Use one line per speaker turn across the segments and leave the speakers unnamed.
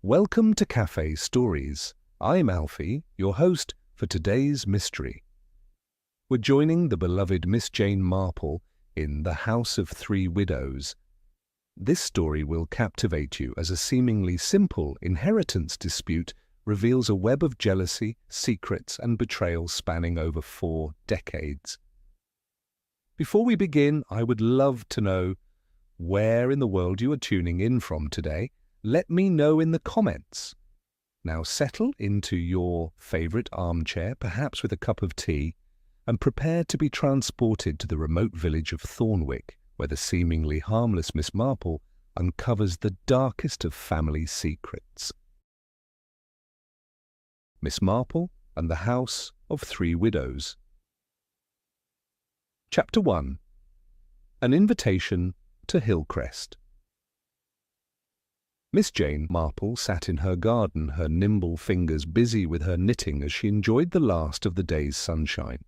Welcome to Cafe Stories. I'm Alfie, your host for today's mystery. We're joining the beloved Miss Jane Marple in The House of Three Widows. This story will captivate you as a seemingly simple inheritance dispute reveals a web of jealousy, secrets, and betrayal spanning over 4 decades. Before we begin, I would love to know where in the world you are tuning in from today. Let me know in the comments. Now settle into your favorite armchair, perhaps with a cup of tea, and prepare to be transported to the remote village of Thornwick, where the seemingly harmless Miss Marple uncovers the darkest of family secrets. Miss Marple and the House of Three Widows. Chapter 1. An Invitation to Hillcrest. Miss Jane Marple sat in her garden, her nimble fingers busy with her knitting as she enjoyed the last of the day's sunshine.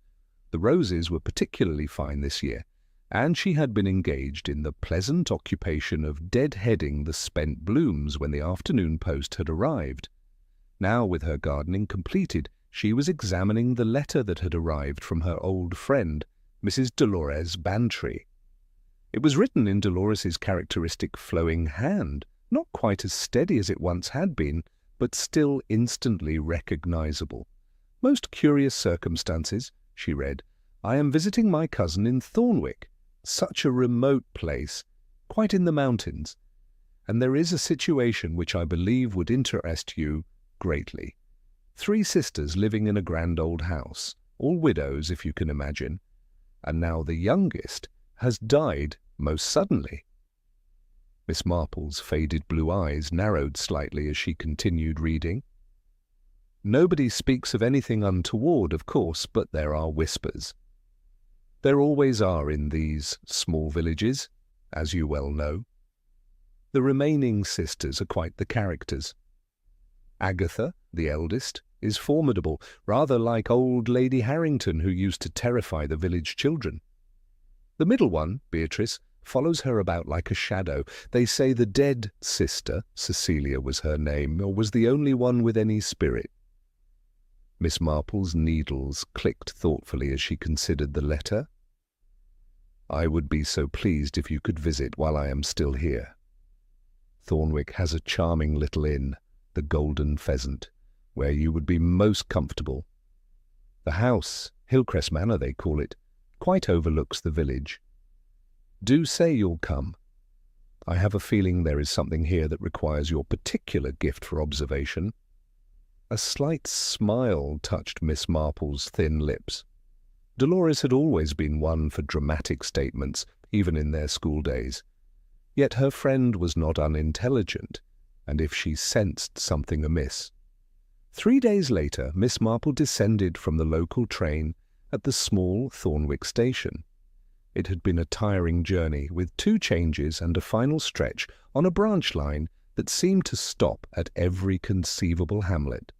The roses were particularly fine this year, and she had been engaged in the pleasant occupation of dead-heading the spent blooms when the afternoon post had arrived. Now, with her gardening completed, she was examining the letter that had arrived from her old friend, Mrs. Dolores Bantry. It was written in Dolores's characteristic flowing hand, not quite as steady as it once had been, but still instantly recognizable. "Most curious circumstances," she read. "I am visiting my cousin in Thornwick, such a remote place, quite in the mountains, and there is a situation which I believe would interest you greatly. 3 sisters living in a grand old house, all widows if you can imagine, and now the youngest has died most suddenly." Miss Marple's faded blue eyes narrowed slightly as she continued reading. "Nobody speaks of anything untoward, of course, but there are whispers. There always are in these small villages, as you well know. The remaining sisters are quite the characters. Agatha, the eldest, is formidable, rather like old Lady Harrington, who used to terrify the village children. The middle one, Beatrice, follows her about like a shadow. They say the dead sister, Cecilia was her name, was the only one with any spirit." Miss Marple's needles clicked thoughtfully as she considered the letter. "I would be so pleased if you could visit while I am still here. Thornwick has a charming little inn, the Golden Pheasant, where you would be most comfortable. The house, Hillcrest Manor they call it, quite overlooks the village. Do say you'll come. I have a feeling there is something here that requires your particular gift for observation." A slight smile touched Miss Marple's thin lips. Dolores had always been one for dramatic statements, even in their school days. Yet her friend was not unintelligent, and if she sensed something amiss. 3 days later, Miss Marple descended from the local train at the small Thornwick station. It had been a tiring journey, with 2 changes and a final stretch on a branch line that seemed to stop at every conceivable hamlet.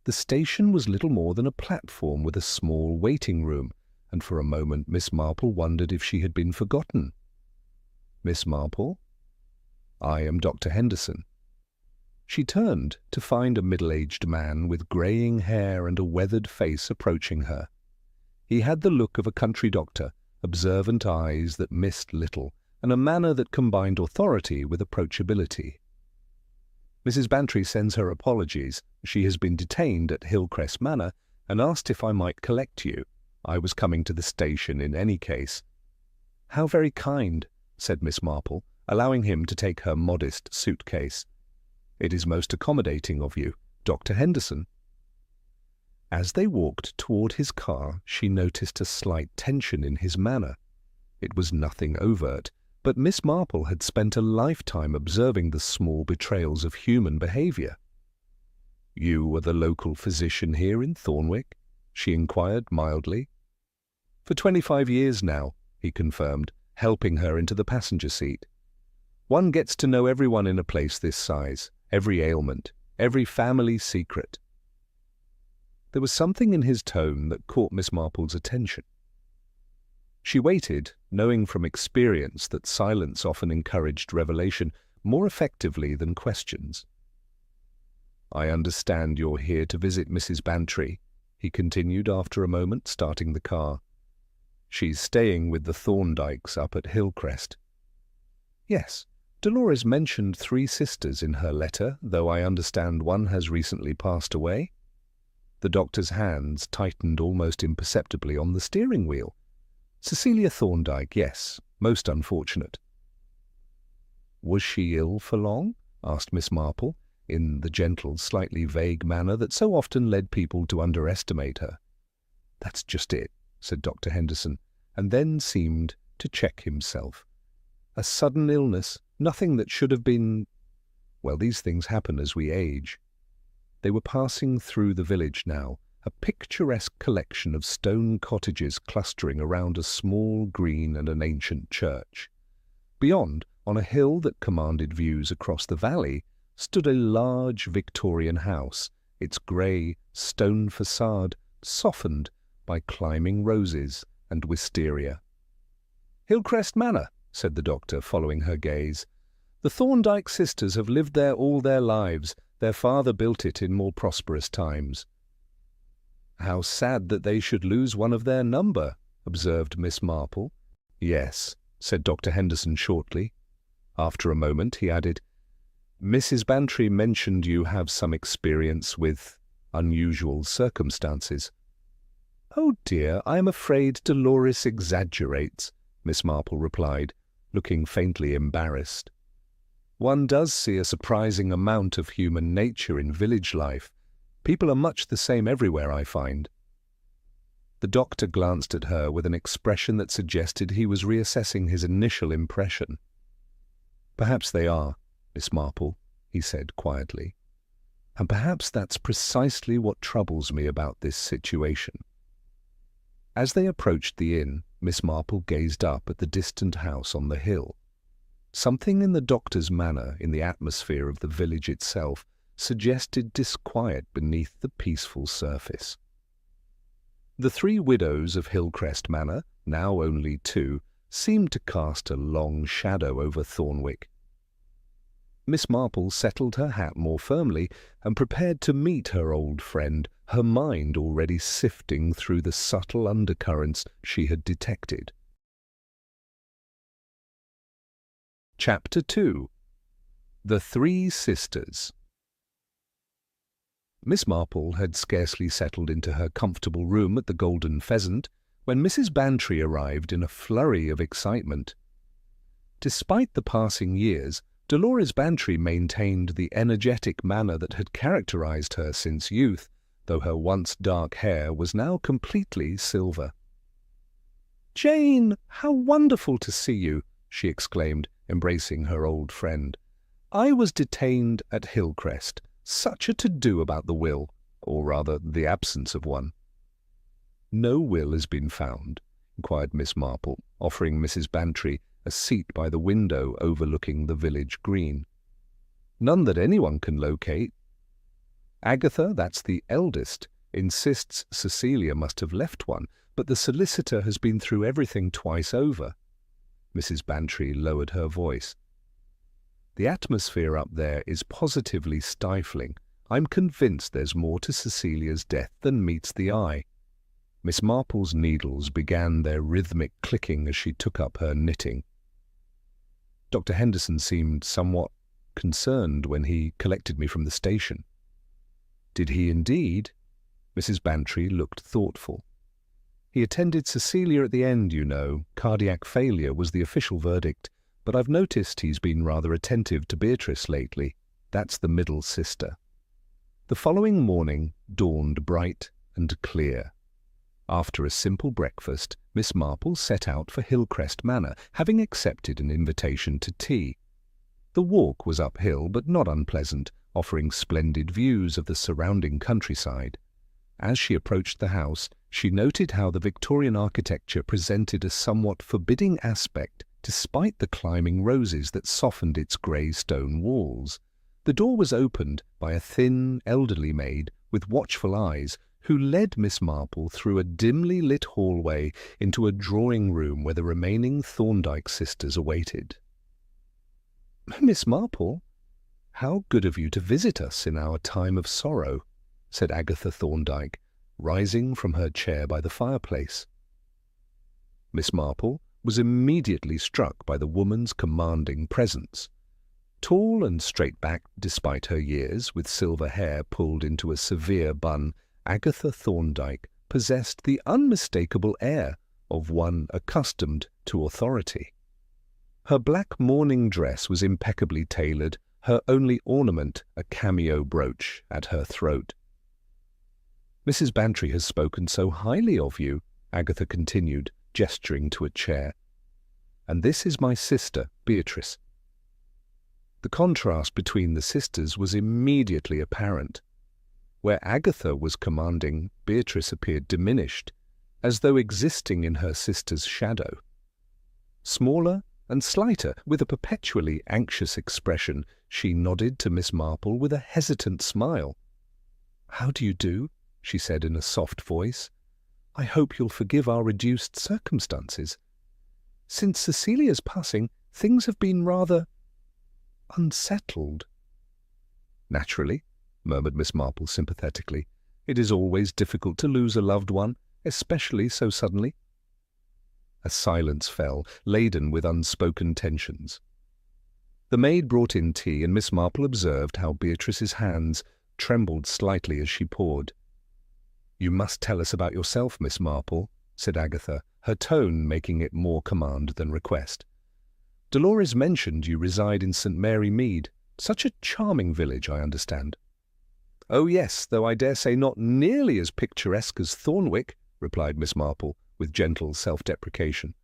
The station was little more than a platform with a small waiting room, and for a moment Miss Marple wondered if she had been forgotten. "Miss Marple? I am Dr. Henderson." She turned to find a middle-aged man with greying hair and a weathered face approaching her. He had the look of a country doctor, observant eyes that missed little, and a manner that combined authority with approachability. "Mrs. Bantry sends her apologies. She has been detained at Hillcrest Manor and asked if I might collect you. I was coming to the station in any case." "How very kind," said Miss Marple, allowing him to take her modest suitcase. "It is most accommodating of you, Dr. Henderson." As they walked toward his car, she noticed a slight tension in his manner. It was nothing overt, but Miss Marple had spent a lifetime observing the small betrayals of human behavior. "You are the local physician here in Thornwick?" she inquired mildly. "For 25 years now," he confirmed, helping her into the passenger seat. "One gets to know everyone in a place this size, every ailment, every family secret." There was something in his tone that caught Miss Marple's attention. She waited, knowing from experience that silence often encouraged revelation more effectively than questions. "I understand you're here to visit Mrs. Bantry," he continued after a moment, starting the car. "She's staying with the Thorndikes up at Hillcrest." "Yes, Dolores mentioned 3 sisters in her letter, though I understand one has recently passed away." The doctor's hands tightened almost imperceptibly on the steering wheel. "Cecilia Thorndyke, yes, most unfortunate." "Was she ill for long?" asked Miss Marple, in the gentle, slightly vague manner that so often led people to underestimate her. "That's just it," said Dr. Henderson, and then seemed to check himself. "A sudden illness, nothing that should have been... Well, these things happen as we age." They were passing through the village now, a picturesque collection of stone cottages clustering around a small green and an ancient church. Beyond, on a hill that commanded views across the valley, stood a large Victorian house, its grey stone facade softened by climbing roses and wisteria. "Hillcrest Manor," said the doctor, following her gaze. "The Thorndyke sisters have lived there all their lives. Their father built it in more prosperous times." "How sad that they should lose one of their number," observed Miss Marple. "Yes," said Dr. Henderson shortly. After a moment he added, "Mrs. Bantry mentioned you have some experience with unusual circumstances." "Oh dear, I am afraid Dolores exaggerates," Miss Marple replied, looking faintly embarrassed. "One does see a surprising amount of human nature in village life. People are much the same everywhere, I find." The doctor glanced at her with an expression that suggested he was reassessing his initial impression. "Perhaps they are, Miss Marple," he said quietly. "And perhaps that's precisely what troubles me about this situation." As they approached the inn, Miss Marple gazed up at the distant house on the hill. Something in the doctor's manner, in the atmosphere of the village itself, suggested disquiet beneath the peaceful surface. The 3 widows of Hillcrest Manor, now only 2, seemed to cast a long shadow over Thornwick. Miss Marple settled her hat more firmly and prepared to meet her old friend, her mind already sifting through the subtle undercurrents she had detected. Chapter 2. The 3 Sisters. Miss Marple had scarcely settled into her comfortable room at the Golden Pheasant when Mrs. Bantry arrived in a flurry of excitement. Despite the passing years, Dolores Bantry maintained the energetic manner that had characterized her since youth, though her once dark hair was now completely silver. "Jane, how wonderful to see you!" she exclaimed, embracing her old friend. "I was detained at Hillcrest. Such a to-do about the will, or rather the absence of one." "No will has been found?" inquired Miss Marple, offering Mrs. Bantry a seat by the window overlooking the village green. "None that anyone can locate. Agatha, that's the eldest, insists Cecilia must have left one, but the solicitor has been through everything twice over." Mrs. Bantry lowered her voice. "The atmosphere up there is positively stifling. I'm convinced there's more to Cecilia's death than meets the eye." Miss Marple's needles began their rhythmic clicking as she took up her knitting. Dr. Henderson seemed somewhat concerned when he collected me from the station. "Did he indeed?" Mrs. Bantry looked thoughtful. "He attended Cecilia at the end, you know. Cardiac failure was the official verdict, but I've noticed he's been rather attentive to Beatrice lately. That's the middle sister." The following morning dawned bright and clear. After a simple breakfast, Miss Marple set out for Hillcrest Manor, having accepted an invitation to tea. The walk was uphill but not unpleasant, offering splendid views of the surrounding countryside. As she approached the house, she noted how the Victorian architecture presented a somewhat forbidding aspect despite the climbing roses that softened its grey stone walls. The door was opened by a thin, elderly maid with watchful eyes, who led Miss Marple through a dimly lit hallway into a drawing-room where the remaining Thorndyke sisters awaited. "Miss Marple, "How good of you to visit us in our time of sorrow," said Agatha Thorndyke, rising from her chair by the fireplace. Miss Marple was immediately struck by the woman's commanding presence. Tall and straight-backed despite her years, with silver hair pulled into a severe bun, Agatha Thorndyke possessed the unmistakable air of one accustomed to authority. Her black mourning dress was impeccably tailored, her only ornament a cameo brooch at her throat. "Mrs. Bantry has spoken so highly of you," Agatha continued, gesturing to a chair. "And this is my sister, Beatrice." The contrast between the sisters was immediately apparent. Where Agatha was commanding, Beatrice appeared diminished, as though existing in her sister's shadow. Smaller and slighter, with a perpetually anxious expression, she nodded to Miss Marple with a hesitant smile. "How do you do?" she said in a soft voice. "I hope you'll forgive our reduced circumstances. Since Cecilia's passing, things have been rather unsettled." "Naturally," murmured Miss Marple sympathetically. "It is always difficult to lose a loved one, especially so suddenly." A silence fell, laden with unspoken tensions. The maid brought in tea, and Miss Marple observed how Beatrice's hands trembled slightly as she poured. "You must tell us about yourself, Miss Marple," said Agatha, her tone making it more command than request. "Dolores mentioned you reside in St. Mary Mead. Such a charming village, I understand." "Oh yes, though I dare say not nearly as picturesque as Thornwick," replied Miss Marple, with gentle self-deprecation.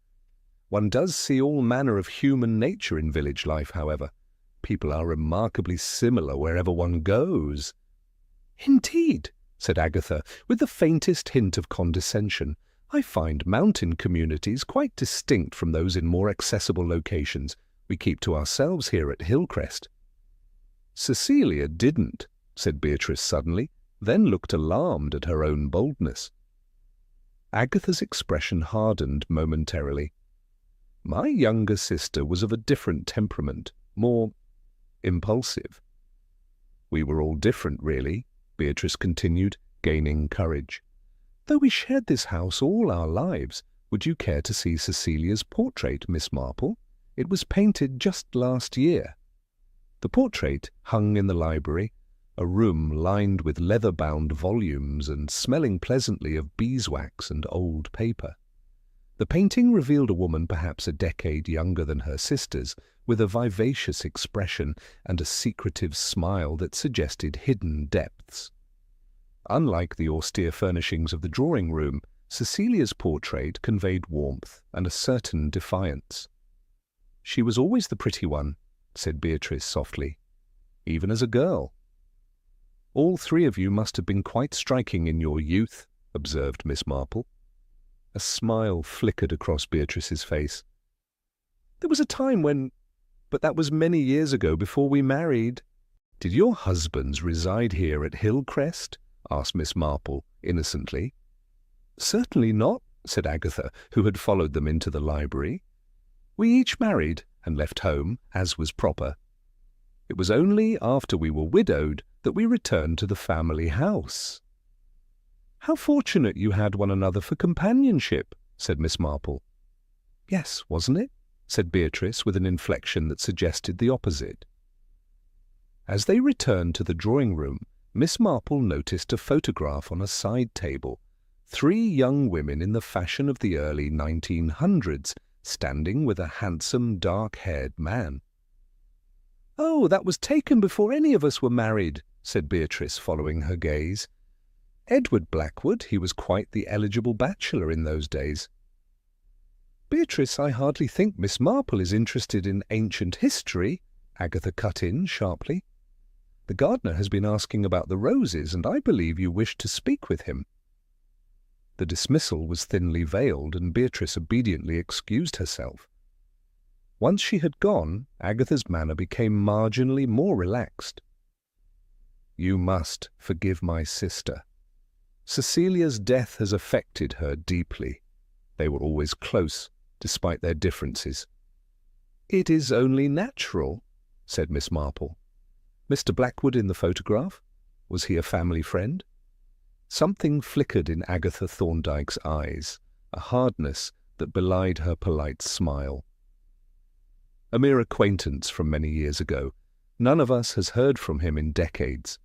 "One does see all manner of human nature in village life, however. People are remarkably similar wherever one goes." "Indeed," said Agatha, with the faintest hint of condescension. "I find mountain communities quite distinct from those in more accessible locations. We keep to ourselves here at Hillcrest." "Cecilia didn't," said Beatrice suddenly, then looked alarmed at her own boldness. Agatha's expression hardened momentarily. "My younger sister was of a different temperament, more impulsive." "We were all different, really," Beatrice continued, gaining courage. "Though we shared this house all our lives, would you care to see Cecilia's portrait, Miss Marple? It was painted just last year." The portrait hung in the library, a room lined with leather-bound volumes and smelling pleasantly of beeswax and old paper. The painting revealed a woman perhaps a decade younger than her sisters, with a vivacious expression and a secretive smile that suggested hidden depths. Unlike the austere furnishings of the drawing-room, Cecilia's portrait conveyed warmth and a certain defiance. "She was always the pretty one," said Beatrice softly, "even as a girl." "All three of you must have been quite striking in your youth," observed Miss Marple. A smile flickered across Beatrice's face. "There was a time when... but that was many years ago, before we married." "Did your husbands reside here at Hillcrest?" asked Miss Marple, innocently. "Certainly not," said Agatha, who had followed them into the library. "We each married and left home, as was proper. It was only after we were widowed that we returned to the family house." "How fortunate you had one another for companionship," said Miss Marple. "Yes, wasn't it?" said Beatrice with an inflection that suggested the opposite. As they returned to the drawing-room, Miss Marple noticed a photograph on a side table, 3 young women in the fashion of the early 1900s, standing with a handsome, dark-haired man. "Oh, that was taken before any of us were married," said Beatrice, following her gaze. "Edward Blackwood, he was quite the eligible bachelor in those days." "Beatrice, I hardly think Miss Marple is interested in ancient history," Agatha cut in sharply. "The gardener has been asking about the roses, and I believe you wished to speak with him." The dismissal was thinly veiled, and Beatrice obediently excused herself. Once she had gone, Agatha's manner became marginally more relaxed. "You must forgive my sister. Cecilia's death has affected her deeply. They were always close, despite their differences." "It is only natural," said Miss Marple. Mr. Blackwood in the photograph? Was he a family friend? Something flickered in Agatha Thorndyke's eyes, a hardness that belied her polite smile. A mere acquaintance from many years ago. None of us has heard from him in decades.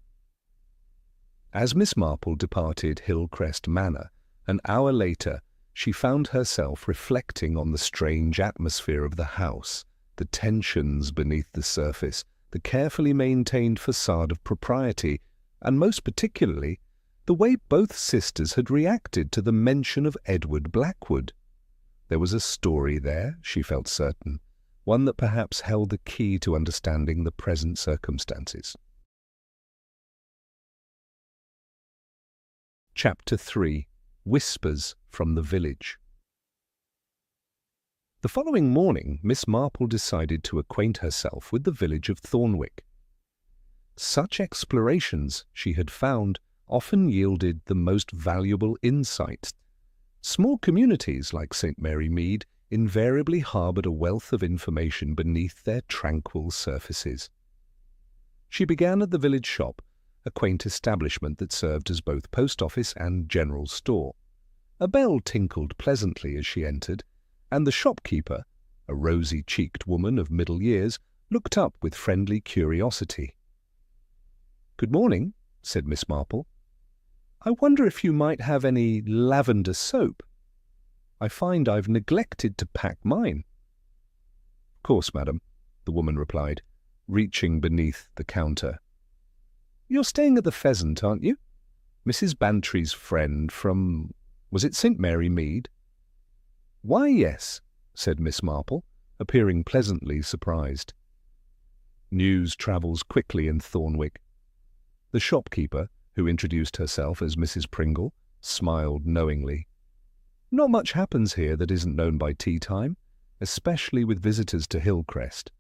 As Miss Marple departed Hillcrest Manor, an hour later, she found herself reflecting on the strange atmosphere of the house, the tensions beneath the surface, the carefully maintained facade of propriety, and most particularly, the way both sisters had reacted to the mention of Edward Blackwood. There was a story there, she felt certain, one that perhaps held the key to understanding the present circumstances. Chapter 3. Whispers from the Village. The following morning, Miss Marple decided to acquaint herself with the village of Thornwick. Such explorations, she had found, often yielded the most valuable insights. Small communities like St. Mary Mead invariably harboured a wealth of information beneath their tranquil surfaces. She began at the village shop, a quaint establishment that served as both post office and general store. A bell tinkled pleasantly as she entered, and the shopkeeper, a rosy-cheeked woman of middle years, looked up with friendly curiosity. "Good morning," said Miss Marple. "I wonder if you might have any lavender soap? I find I've neglected to pack mine." "Of course, madam," the woman replied, reaching beneath the counter. "You're staying at the Pheasant, aren't you? Mrs. Bantry's friend from, was it St. Mary Mead?" "Why, yes," said Miss Marple, appearing pleasantly surprised. News travels quickly in Thornwick. The shopkeeper, who introduced herself as Mrs. Pringle, smiled knowingly. "Not much happens here that isn't known by tea-time, especially with visitors to Hillcrest.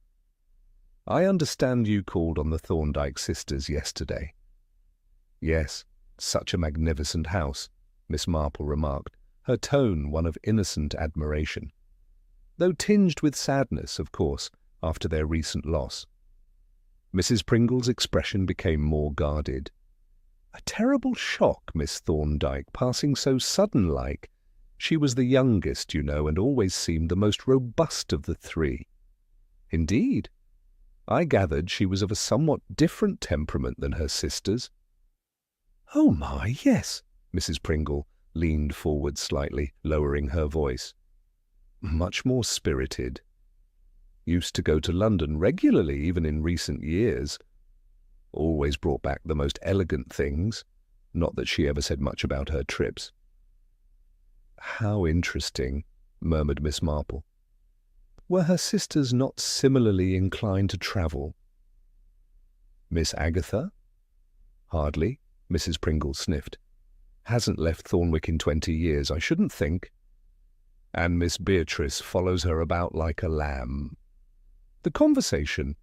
I understand you called on the Thorndyke sisters yesterday." "Yes, such a magnificent house," Miss Marple remarked, her tone one of innocent admiration, though tinged with sadness, of course, after their recent loss. Mrs. Pringle's expression became more guarded. "A terrible shock, Miss Thorndyke, passing so sudden-like. She was the youngest, you know, and always seemed the most robust of the three." "Indeed? I gathered she was of a somewhat different temperament than her sisters." "Oh my, yes," Mrs. Pringle leaned forward slightly, lowering her voice. "Much more spirited. Used to go to London regularly, even in recent years. Always brought back the most elegant things. Not that she ever said much about her trips." "How interesting," murmured Miss Marple. "Were her sisters not similarly inclined to travel?" "Miss Agatha?" "Hardly," Mrs. Pringle sniffed. "Hasn't left Thornwick in 20 years, I shouldn't think. And Miss Beatrice follows her about like a lamb." The conversation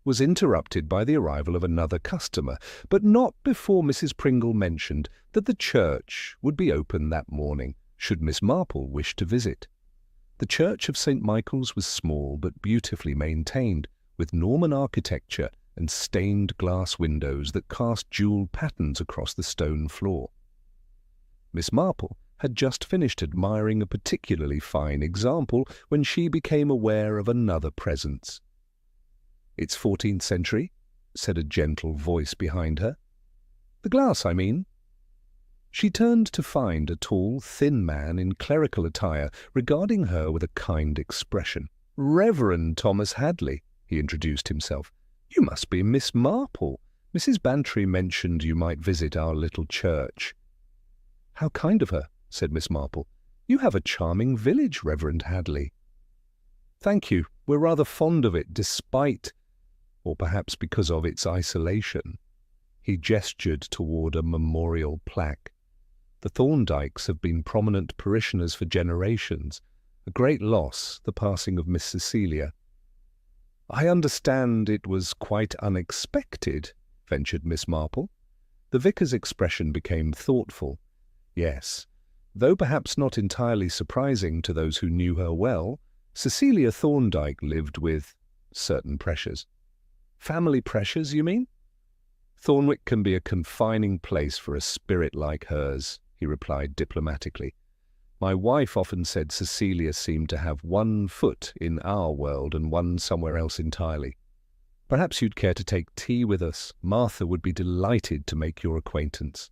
was interrupted by the arrival of another customer, but not before Mrs. Pringle mentioned that the church would be open that morning, should Miss Marple wish to visit. The church of St. Michael's was small but beautifully maintained, with Norman architecture and stained glass windows that cast jewelled patterns across the stone floor. Miss Marple had just finished admiring a particularly fine example when she became aware of another presence. "It's 14th century," said a gentle voice behind her. "The glass, I mean." She turned to find a tall, thin man in clerical attire regarding her with a kind expression. "Reverend Thomas Hadley," he introduced himself. "You must be Miss Marple. Mrs. Bantry mentioned you might visit our little church." "How kind of her," said Miss Marple. "You have a charming village, Reverend Hadley." "Thank you. We're rather fond of it, despite, or perhaps because of, its isolation." He gestured toward a memorial plaque. "The Thorndykes have been prominent parishioners for generations. A great loss, the passing of Miss Cecilia." "I understand it was quite unexpected," ventured Miss Marple. The vicar's expression became thoughtful. "Yes, though perhaps not entirely surprising to those who knew her well, Cecilia Thorndyke lived with certain pressures." "Family pressures, you mean?" "Thornwick can be a confining place for a spirit like hers," he replied diplomatically. "My wife often said Cecilia seemed to have one foot in our world and one somewhere else entirely. Perhaps you'd care to take tea with us. Martha would be delighted to make your acquaintance."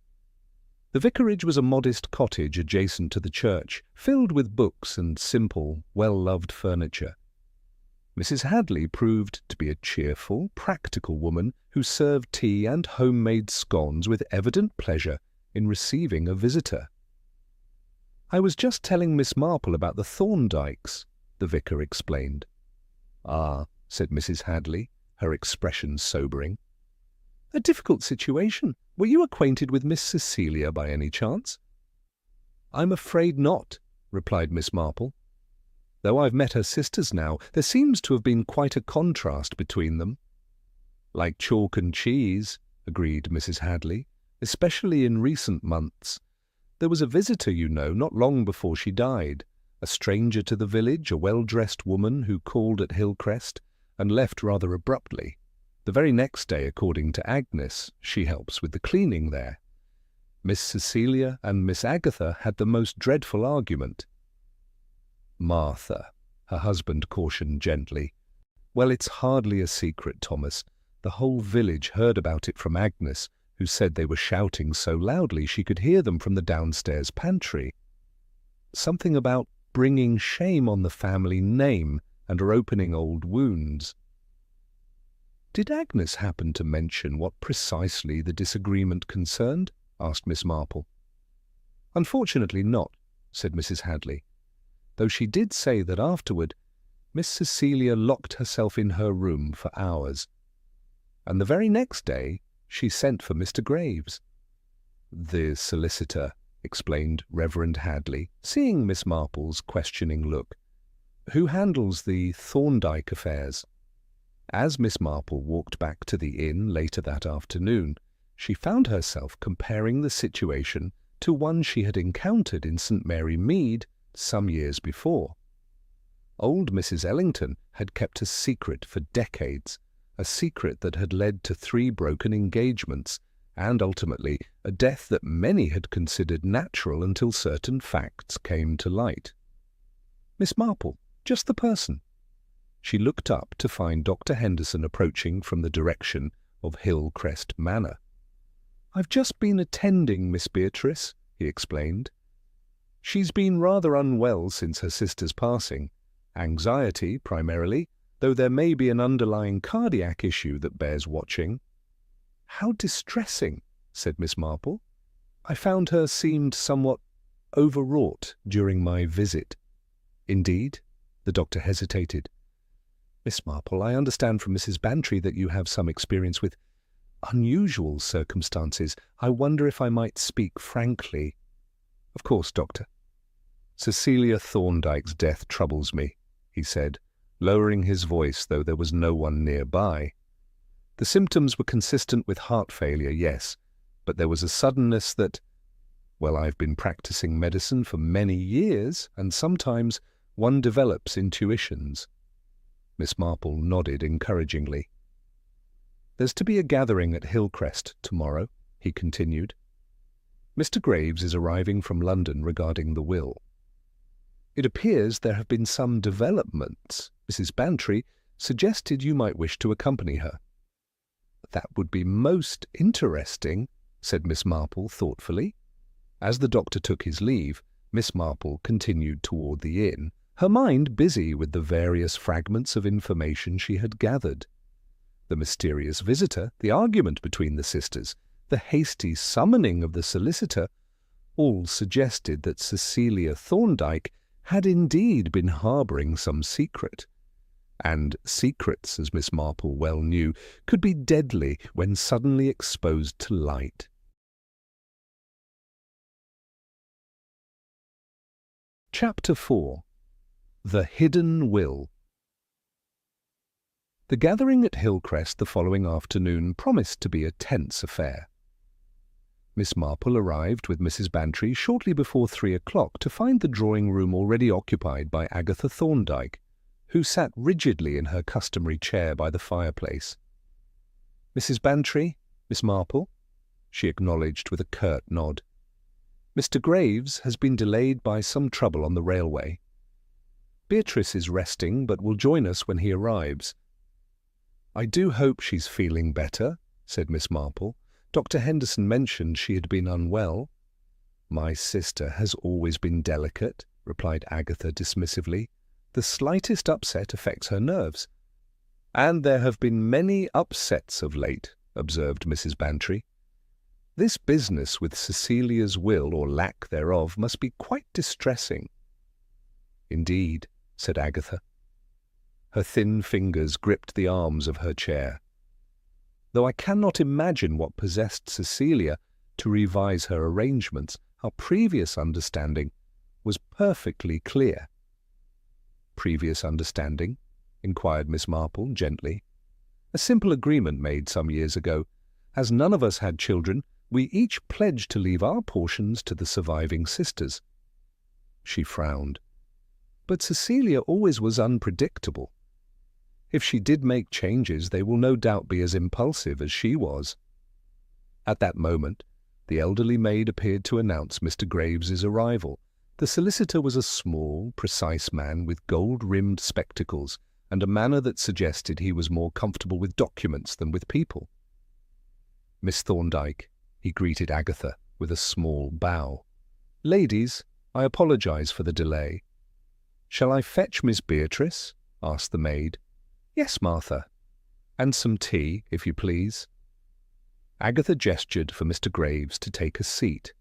The vicarage was a modest cottage adjacent to the church, filled with books and simple, well-loved furniture. Mrs. Hadley proved to be a cheerful, practical woman who served tea and homemade scones with evident pleasure in receiving a visitor. "I was just telling Miss Marple about the Thorndikes," the vicar explained. "Ah," said Mrs. Hadley, her expression sobering. "A difficult situation. Were you acquainted with Miss Cecilia by any chance?" "I'm afraid not," replied Miss Marple. "Though I've met her sisters now, there seems to have been quite a contrast between them." "Like chalk and cheese," agreed Mrs. Hadley, "especially in recent months. There was a visitor, you know, not long before she died, a stranger to the village, a well-dressed woman who called at Hillcrest and left rather abruptly. The very next day, according to Agnes, she helps with the cleaning there. Miss Cecilia and Miss Agatha had the most dreadful argument." "Martha," her husband cautioned gently. "Well, it's hardly a secret, Thomas. The whole village heard about it from Agnes, who said they were shouting so loudly she could hear them from the downstairs pantry. Something about bringing shame on the family name and are opening old wounds." "Did Agnes happen to mention what precisely the disagreement concerned?" asked Miss Marple. "Unfortunately not," said Mrs. Hadley, "though she did say that afterward Miss Cecilia locked herself in her room for hours, and the very next day she sent for Mr. Graves." "The solicitor," explained Reverend Hadley, seeing Miss Marple's questioning look, "who handles the Thorndyke affairs." As Miss Marple walked back to the inn later that afternoon, she found herself comparing the situation to one she had encountered in St. Mary Mead some years before. Old Mrs. Ellington had kept a secret for decades, a secret that had led to 3 broken engagements, and ultimately a death that many had considered natural until certain facts came to light. Miss Marple, just the person. She looked up to find Dr. Henderson approaching from the direction of Hillcrest Manor. "I've just been attending Miss Beatrice," he explained. "She's been rather unwell since her sister's passing. Anxiety, primarily, though there may be an underlying cardiac issue that bears watching." "How distressing," said Miss Marple. "I found her seemed somewhat overwrought during my visit." "Indeed?" The doctor hesitated. "Miss Marple, I understand from Mrs. Bantry that you have some experience with unusual circumstances. I wonder if I might speak frankly." "Of course, Doctor." "Cecilia Thorndyke's death troubles me," he said, lowering his voice, though there was no one nearby. "The symptoms were consistent with heart failure, yes, but there was a suddenness that, well, I've been practicing medicine for many years, and sometimes one develops intuitions." Miss Marple nodded encouragingly. "There's to be a gathering at Hillcrest tomorrow," he continued. "Mr. Graves is arriving from London regarding the will. It appears there have been some developments. Mrs. Bantry suggested you might wish to accompany her." "That would be most interesting," said Miss Marple thoughtfully. As the doctor took his leave, Miss Marple continued toward the inn, her mind busy with the various fragments of information she had gathered. The mysterious visitor, the argument between the sisters, the hasty summoning of the solicitor, all suggested that Cecilia Thorndyke had indeed been harbouring some secret. And secrets, as Miss Marple well knew, could be deadly when suddenly exposed to light. Chapter 4. The Hidden Will. The gathering at Hillcrest the following afternoon promised to be a tense affair. Miss Marple arrived with Mrs. Bantry shortly before 3 o'clock to find the drawing-room already occupied by Agatha Thorndyke, who sat rigidly in her customary chair by the fireplace. "Mrs. Bantry," Miss Marple?" she acknowledged with a curt nod. "Mr. Graves has been delayed by some trouble on the railway. Beatrice is resting, but will join us when he arrives." "I do hope she's feeling better," said Miss Marple. "Dr. Henderson mentioned she had been unwell." "My sister has always been delicate," replied Agatha dismissively. "The slightest upset affects her nerves." "And there have been many upsets of late," observed Mrs. Bantry. "This business with Cecilia's will or lack thereof must be quite distressing." "Indeed," said Agatha. Her thin fingers gripped the arms of her chair. "Though I cannot imagine what possessed Cecilia to revise her arrangements, our previous understanding was perfectly clear." "Previous understanding?" inquired Miss Marple gently. "A simple agreement made some years ago. As none of us had children, we each pledged to leave our portions to the surviving sisters." She frowned. "But Cecilia always was unpredictable. If she did make changes, they will no doubt be as impulsive as she was." At that moment, the elderly maid appeared to announce Mr. Graves's arrival. The solicitor was a small, precise man with gold-rimmed spectacles and a manner that suggested he was more comfortable with documents than with people. "Miss Thorndyke," he greeted Agatha with a small bow. "Ladies, I apologize for the delay." "Shall I fetch Miss Beatrice?" asked the maid. "Yes, Martha. And some tea, if you please." Agatha gestured for Mr. Graves to take a seat.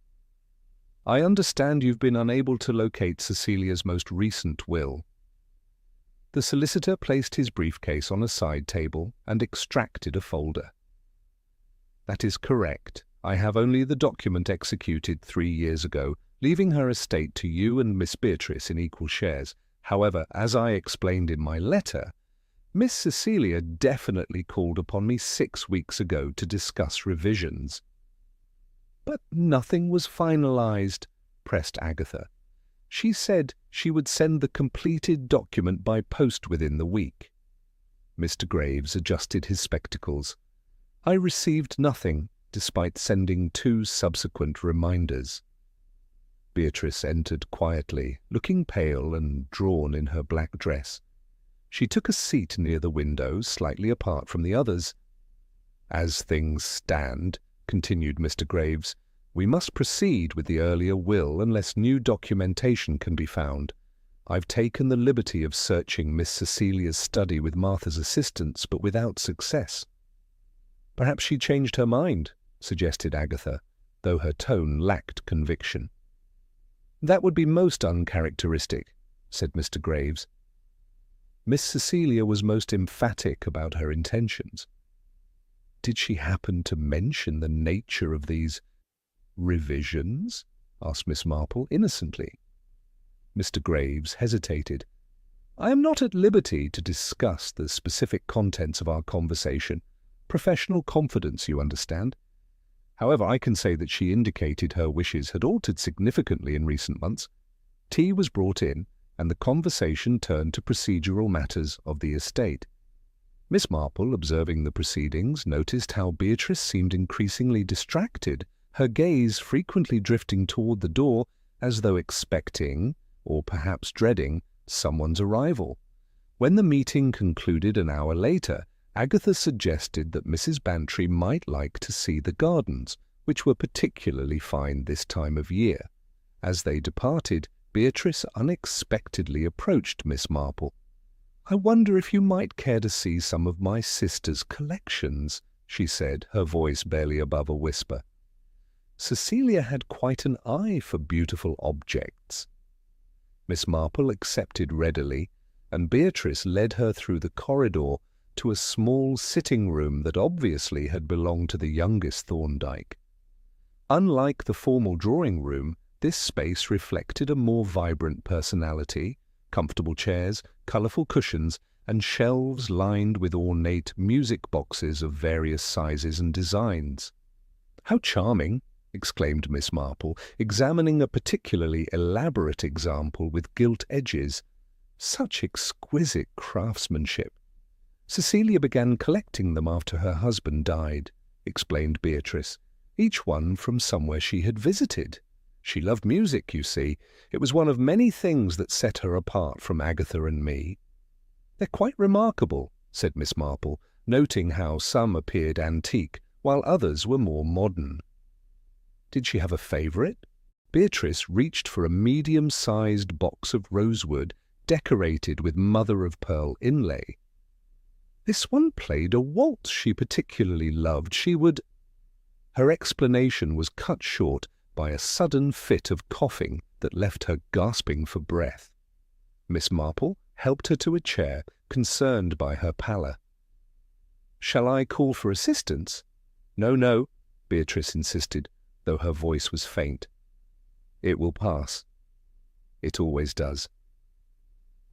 "I understand you've been unable to locate Cecilia's most recent will." The solicitor placed his briefcase on a side table and extracted a folder. "That is correct. I have only the document executed 3 years ago, leaving her estate to you and Miss Beatrice in equal shares. However, as I explained in my letter, Miss Cecilia definitely called upon me 6 weeks ago to discuss revisions." "But nothing was finalized," pressed Agatha. "She said she would send the completed document by post within the week." Mr. Graves adjusted his spectacles. "I received nothing, despite sending 2 subsequent reminders." Beatrice entered quietly, looking pale and drawn in her black dress. She took a seat near the window, slightly apart from the others. "As things stand," continued Mr. Graves, "we must proceed with the earlier will unless new documentation can be found. I've taken the liberty of searching Miss Cecilia's study with Martha's assistance, but without success." "Perhaps she changed her mind," suggested Agatha, though her tone lacked conviction. "That would be most uncharacteristic," said Mr. Graves. "Miss Cecilia was most emphatic about her intentions." "Did she happen to mention the nature of these revisions?" asked Miss Marple innocently. Mr. Graves hesitated. "I am not at liberty to discuss the specific contents of our conversation. Professional confidence, you understand. However, I can say that she indicated her wishes had altered significantly in recent months. Tea was brought in, and the conversation turned to procedural matters of the estate. Miss Marple, observing the proceedings, noticed how Beatrice seemed increasingly distracted, her gaze frequently drifting toward the door as though expecting, or perhaps dreading, someone's arrival. When the meeting concluded an hour later, Agatha suggested that Mrs. Bantry might like to see the gardens, which were particularly fine this time of year. As they departed, Beatrice unexpectedly approached Miss Marple. "I wonder if you might care to see some of my sister's collections," she said, her voice barely above a whisper. Cecilia had quite an eye for beautiful objects. Miss Marple accepted readily, and Beatrice led her through the corridor to a small sitting room that obviously had belonged to the youngest Thorndyke. Unlike the formal drawing room, this space reflected a more vibrant personality: comfortable chairs, colourful cushions, and shelves lined with ornate music boxes of various sizes and designs. "How charming!" exclaimed Miss Marple, examining a particularly elaborate example with gilt edges. "Such exquisite craftsmanship! Cecilia began collecting them after her husband died. explained Beatrice, each one from somewhere she had visited. She loved music, you see. It was one of many things that set her apart from Agatha and me. They're quite remarkable, said Miss Marple, noting how some appeared antique, while others were more modern. Did she have a favourite? Beatrice reached for a medium-sized box of rosewood decorated with mother-of-pearl inlay. This one played a waltz she particularly loved. She would— Her explanation was cut short by a sudden fit of coughing that left her gasping for breath. Miss Marple helped her to a chair, concerned by her pallor. "Shall I call for assistance?" "No, no," Beatrice insisted, though her voice was faint. "It will pass. It always does."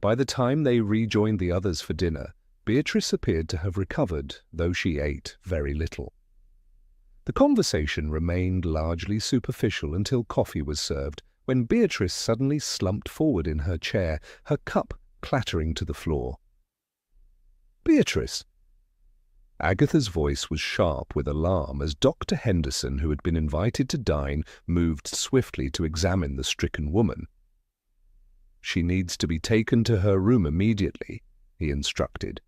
By the time they rejoined the others for dinner, Beatrice appeared to have recovered, though she ate very little. The conversation remained largely superficial until coffee was served, when Beatrice suddenly slumped forward in her chair, her cup clattering to the floor. "Beatrice!" Agatha's voice was sharp with alarm as Dr. Henderson, who had been invited to dine, moved swiftly to examine the stricken woman. "She needs to be taken to her room immediately," he instructed.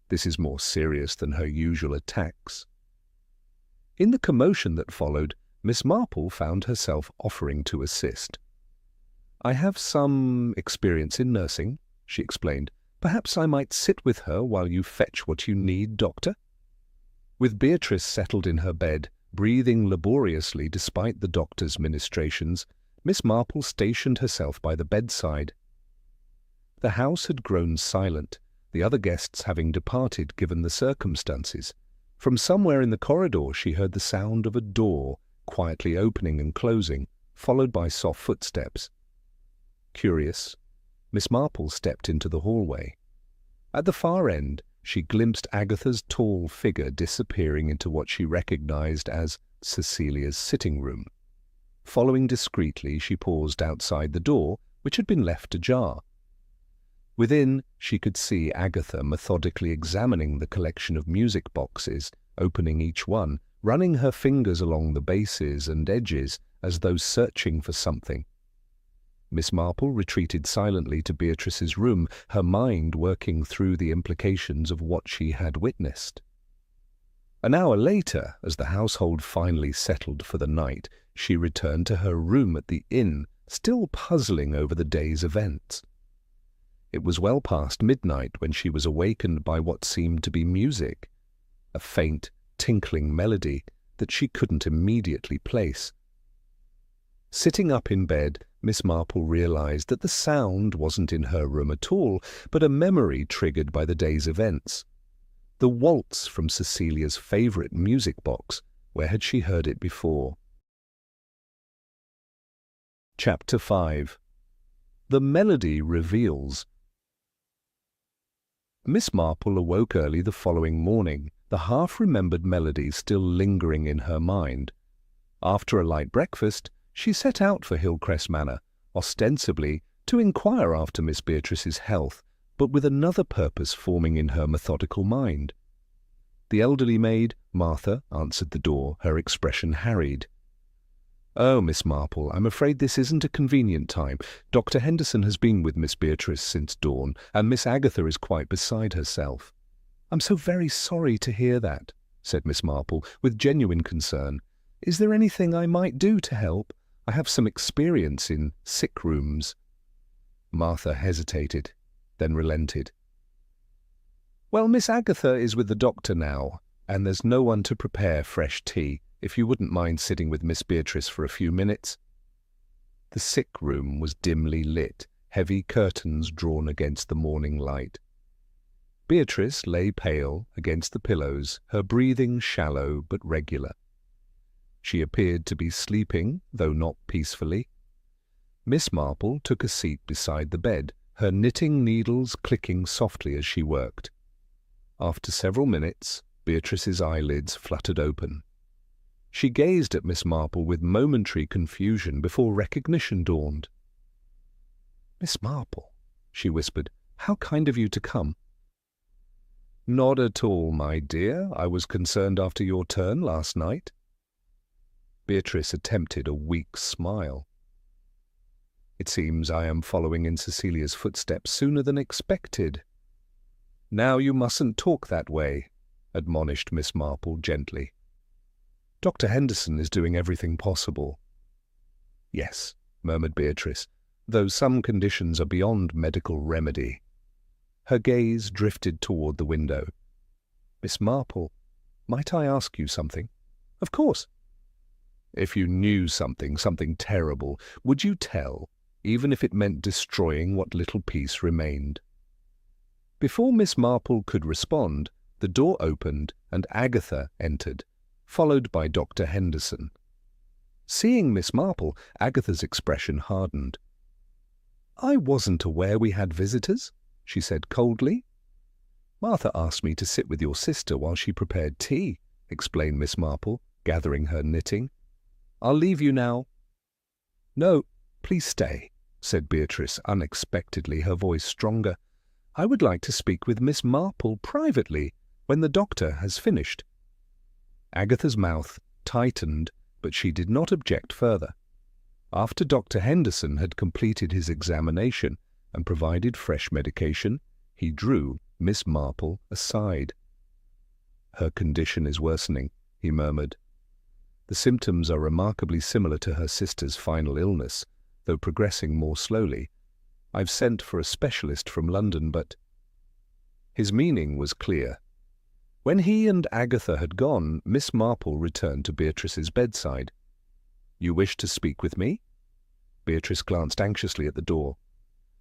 "This is more serious than her usual attacks." In the commotion that followed, Miss Marple found herself offering to assist. "I have some experience in nursing," she explained. "Perhaps I might sit with her while you fetch what you need, Doctor?" With Beatrice settled in her bed, breathing laboriously despite the doctor's ministrations, Miss Marple stationed herself by the bedside. The house had grown silent, the other guests having departed given the circumstances. From somewhere in the corridor she heard the sound of a door quietly opening and closing, followed by soft footsteps. Curious, Miss Marple stepped into the hallway. At the far end, she glimpsed Agatha's tall figure disappearing into what she recognized as Cecilia's sitting room. Following discreetly, she paused outside the door, which had been left ajar. Within, she could see Agatha methodically examining the collection of music boxes, opening each one, running her fingers along the bases and edges as though searching for something. Miss Marple retreated silently to Beatrice's room, her mind working through the implications of what she had witnessed. An hour later, as the household finally settled for the night, she returned to her room at the inn, still puzzling over the day's events. It was well past midnight when she was awakened by what seemed to be music, a faint, tinkling melody that she couldn't immediately place. Sitting up in bed, Miss Marple realized that the sound wasn't in her room at all, but a memory triggered by the day's events. The waltz from Cecilia's favourite music box. Where had she heard it before? Chapter 5. The Melody Reveals. Miss Marple awoke early the following morning, the half-remembered melody still lingering in her mind. After a light breakfast, she set out for Hillcrest Manor, ostensibly to inquire after Miss Beatrice's health, but with another purpose forming in her methodical mind. The elderly maid, Martha, answered the door, her expression harried. "Oh, Miss Marple, I'm afraid this isn't a convenient time. Dr. Henderson has been with Miss Beatrice since dawn, and Miss Agatha is quite beside herself." "I'm so very sorry to hear that," said Miss Marple, with genuine concern. "Is there anything I might do to help? I have some experience in sick rooms." Martha hesitated, then relented. "Well, Miss Agatha is with the doctor now, and there's no one to prepare fresh tea, if you wouldn't mind sitting with Miss Beatrice for a few minutes." The sick room was dimly lit, heavy curtains drawn against the morning light. Beatrice lay pale against the pillows, her breathing shallow but regular. She appeared to be sleeping, though not peacefully. Miss Marple took a seat beside the bed, her knitting needles clicking softly as she worked. After several minutes, Beatrice's eyelids fluttered open. She gazed at Miss Marple with momentary confusion before recognition dawned. "Miss Marple," she whispered, "how kind of you to come." Not at all, my dear. I was concerned after your turn last night. Beatrice attempted a weak smile. It seems I am following in Cecilia's footsteps sooner than expected. Now you mustn't talk that way, admonished Miss Marple gently. Dr. Henderson is doing everything possible. Yes, murmured Beatrice, though some conditions are beyond medical remedy. Her gaze drifted toward the window. Miss Marple, might I ask you something? Of course. If you knew something terrible, would you tell, even if it meant destroying what little peace remained? Before Miss Marple could respond, the door opened and Agatha entered, followed by Dr. Henderson. Seeing Miss Marple, Agatha's expression hardened. I wasn't aware we had visitors, she said coldly. Martha asked me to sit with your sister while she prepared tea, explained Miss Marple, gathering her knitting. I'll leave you now. No, please stay, said Beatrice unexpectedly, her voice stronger. I would like to speak with Miss Marple privately when the doctor has finished. Agatha's mouth tightened, but she did not object further. After Dr. Henderson had completed his examination and provided fresh medication, he drew Miss Marple aside. Her condition is worsening, he murmured. The symptoms are remarkably similar to her sister's final illness, though progressing more slowly. I've sent for a specialist from London, but... His meaning was clear. When he and Agatha had gone, Miss Marple returned to Beatrice's bedside. You wish to speak with me? Beatrice glanced anxiously at the door.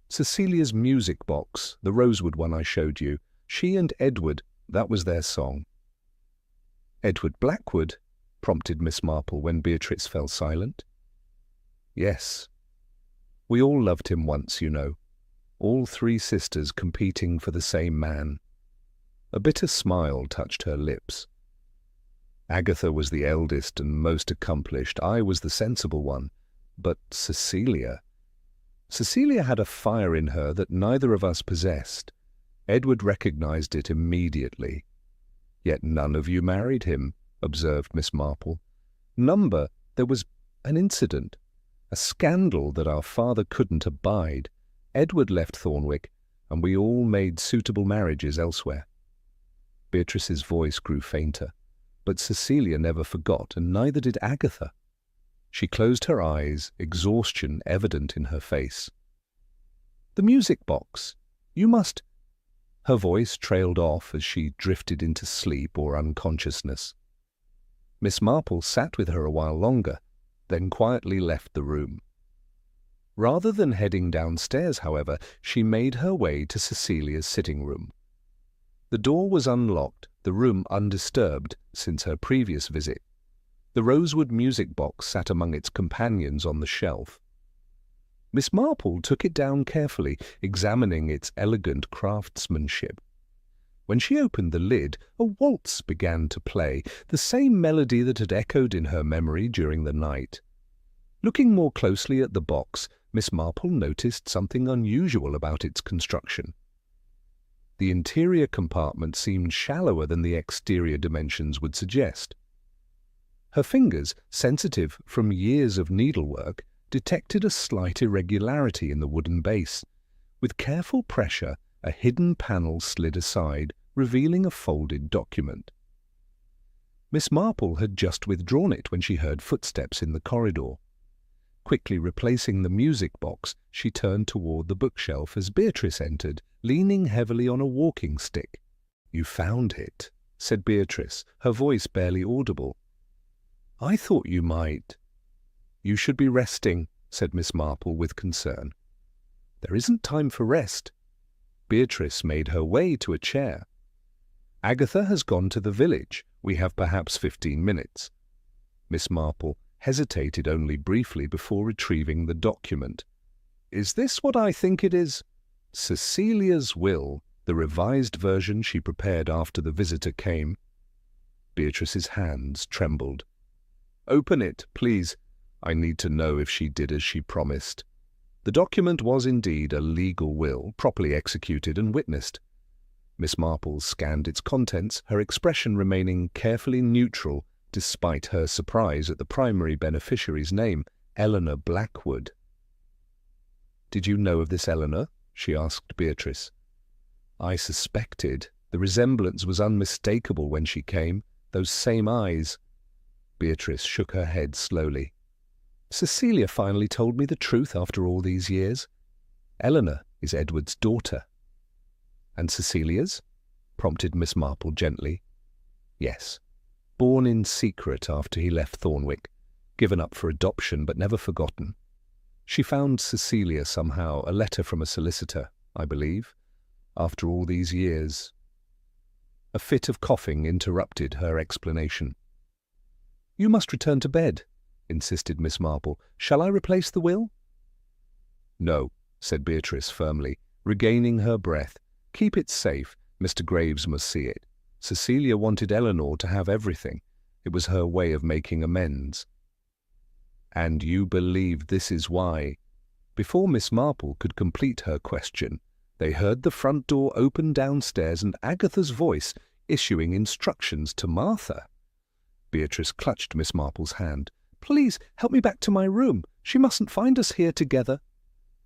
Cecilia's music box, the rosewood one I showed you. She and Edward, that was their song. Edward Blackwood, prompted Miss Marple when Beatrice fell silent. Yes. We all loved him once, you know. All three sisters competing for the same man. A bitter smile touched her lips. Agatha was the eldest and most accomplished. I was the sensible one. But Cecilia had a fire in her that neither of us possessed. Edward recognized it immediately. Yet none of you married him, observed Miss Marple. There was an incident, a scandal that our father couldn't abide. Edward left Thornwick, and we all made suitable marriages elsewhere. Beatrice's voice grew fainter, but Cecilia never forgot, and neither did Agatha. She closed her eyes, exhaustion evident in her face. The music box. You must... Her voice trailed off as she drifted into sleep or unconsciousness. Miss Marple sat with her a while longer, then quietly left the room. Rather than heading downstairs, however, she made her way to Cecilia's sitting room. The door was unlocked, the room undisturbed since her previous visit. The rosewood music box sat among its companions on the shelf. Miss Marple took it down carefully, examining its elegant craftsmanship. When she opened the lid, a waltz began to play, the same melody that had echoed in her memory during the night. Looking more closely at the box, Miss Marple noticed something unusual about its construction. The interior compartment seemed shallower than the exterior dimensions would suggest. Her fingers, sensitive from years of needlework, detected a slight irregularity in the wooden base. With careful pressure, a hidden panel slid aside, revealing a folded document. Miss Marple had just withdrawn it when she heard footsteps in the corridor. Quickly replacing the music box, she turned toward the bookshelf as Beatrice entered, leaning heavily on a walking stick. "You found it," said Beatrice, her voice barely audible. "I thought you might." "You should be resting," said Miss Marple with concern. "There isn't time for rest." Beatrice made her way to a chair. "Agatha has gone to the village. We have perhaps 15 minutes. Miss Marple hesitated only briefly before retrieving the document. "Is this what I think it is?" "Cecilia's will, the revised version she prepared after the visitor came." Beatrice's hands trembled. "Open it, please. I need to know if she did as she promised." The document was indeed a legal will, properly executed and witnessed. Miss Marple scanned its contents, her expression remaining carefully neutral despite her surprise at the primary beneficiary's name, Eleanor Blackwood. "Did you know of this Eleanor?" she asked Beatrice. "I suspected. The resemblance was unmistakable when she came. Those same eyes." Beatrice shook her head slowly. "Cecilia finally told me the truth after all these years. Eleanor is Edward's daughter." "And Cecilia's?" prompted Miss Marple gently. "Yes. Born in secret after he left Thornwick, given up for adoption but never forgotten. She found Cecilia somehow, a letter from a solicitor, I believe, after all these years." A fit of coughing interrupted her explanation. "You must return to bed," insisted Miss Marple. "Shall I replace the will?" "No," said Beatrice firmly, regaining her breath. "Keep it safe. Mr. Graves must see it. Cecilia wanted Eleanor to have everything. It was her way of making amends." "And you believe this is why—" Before Miss Marple could complete her question, they heard the front door open downstairs and Agatha's voice issuing instructions to Martha. Beatrice clutched Miss Marple's hand. "Please help me back to my room. She mustn't find us here together."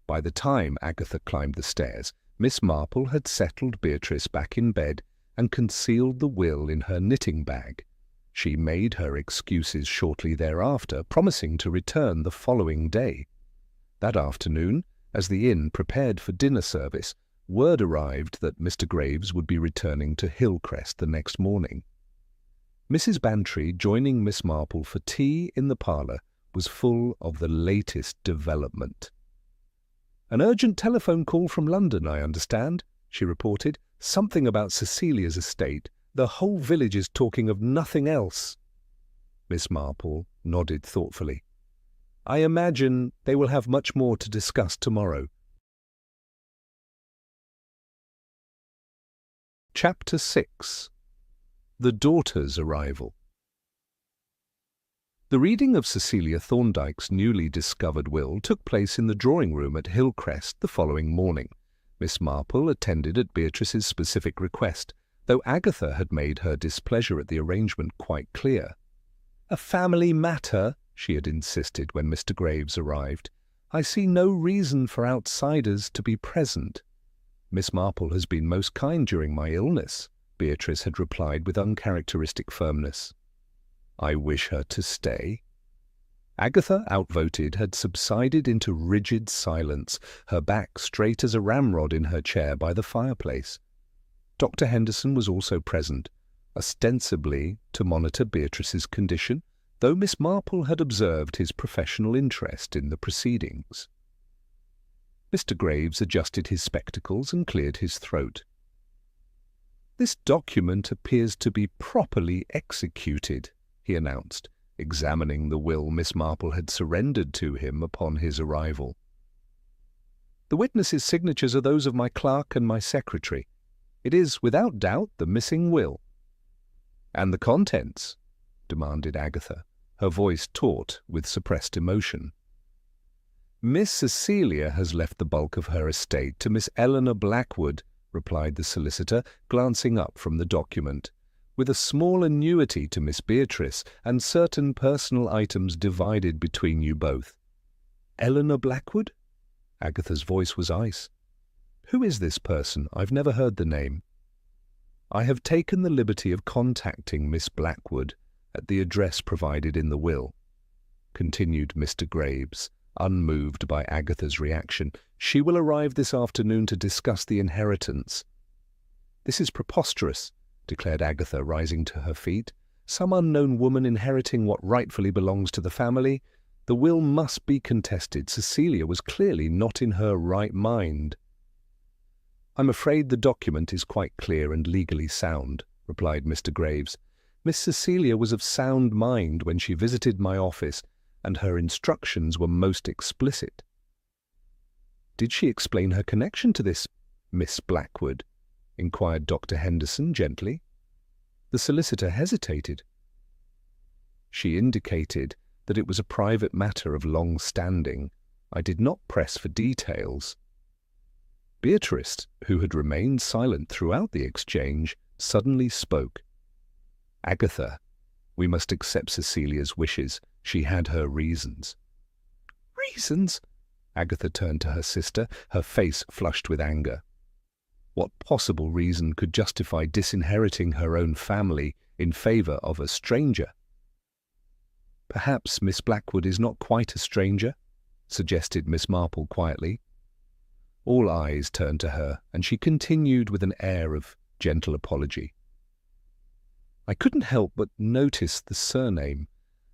By the time Agatha climbed the stairs, Miss Marple had settled Beatrice back in bed and concealed the will in her knitting bag. She made her excuses shortly thereafter, promising to return the following day. That afternoon, as the inn prepared for dinner service, word arrived that Mr. Graves would be returning to Hillcrest the next morning. Mrs. Bantry, joining Miss Marple for tea in the parlour, was full of the latest development. "An urgent telephone call from London, I understand," she reported. "Something about Cecilia's estate. The whole village is talking of nothing else." Miss Marple nodded thoughtfully. "I imagine they will have much more to discuss tomorrow." Chapter 6. The Daughter's Arrival. The reading of Cecilia Thorndyke's newly discovered will took place in the drawing-room at Hillcrest the following morning. Miss Marple attended at Beatrice's specific request, though Agatha had made her displeasure at the arrangement quite clear. "A family matter," she had insisted when Mr. Graves arrived. "I see no reason for outsiders to be present." "Miss Marple has been most kind during my illness," Beatrice had replied with uncharacteristic firmness. "I wish her to stay." Agatha, outvoted, had subsided into rigid silence, her back straight as a ramrod in her chair by the fireplace. Dr. Henderson was also present, ostensibly to monitor Beatrice's condition, though Miss Marple had observed his professional interest in the proceedings. Mr. Graves adjusted his spectacles and cleared his throat. "This document appears to be properly executed," he announced, examining the will Miss Marple had surrendered to him upon his arrival. "The witnesses' signatures are those of my clerk and my secretary. It is, without doubt, the missing will." "And the contents?" demanded Agatha, her voice taut with suppressed emotion. "Miss Cecilia has left the bulk of her estate to Miss Eleanor Blackwood," replied the solicitor, glancing up from the document, "with a small annuity to Miss Beatrice and certain personal items divided between you both." "Eleanor Blackwood?" Agatha's voice was ice. "Who is this person? I've never heard the name." "I have taken the liberty of contacting Miss Blackwood at the address provided in the will," continued Mr. Graves, unmoved by Agatha's reaction. "She will arrive this afternoon to discuss the inheritance." "This is preposterous," declared Agatha, rising to her feet. "Some unknown woman inheriting what rightfully belongs to the family. The will must be contested. Cecilia was clearly not in her right mind." "I'm afraid the document is quite clear and legally sound," replied Mr. Graves. "Miss Cecilia was of sound mind when she visited my office, and her instructions were most explicit." "Did she explain her connection to this Miss Blackwood?" inquired Dr. Henderson gently. The solicitor hesitated. "She indicated that it was a private matter of long standing. I did not press for details." Beatrice, who had remained silent throughout the exchange, suddenly spoke. "Agatha, we must accept Cecilia's wishes. She had her reasons." "Reasons?" Agatha turned to her sister, her face flushed with anger. What possible reason could justify disinheriting her own family in favour of a stranger? "Perhaps Miss Blackwood is not quite a stranger," suggested Miss Marple quietly. All eyes turned to her, and she continued with an air of gentle apology. "I couldn't help but notice the surname.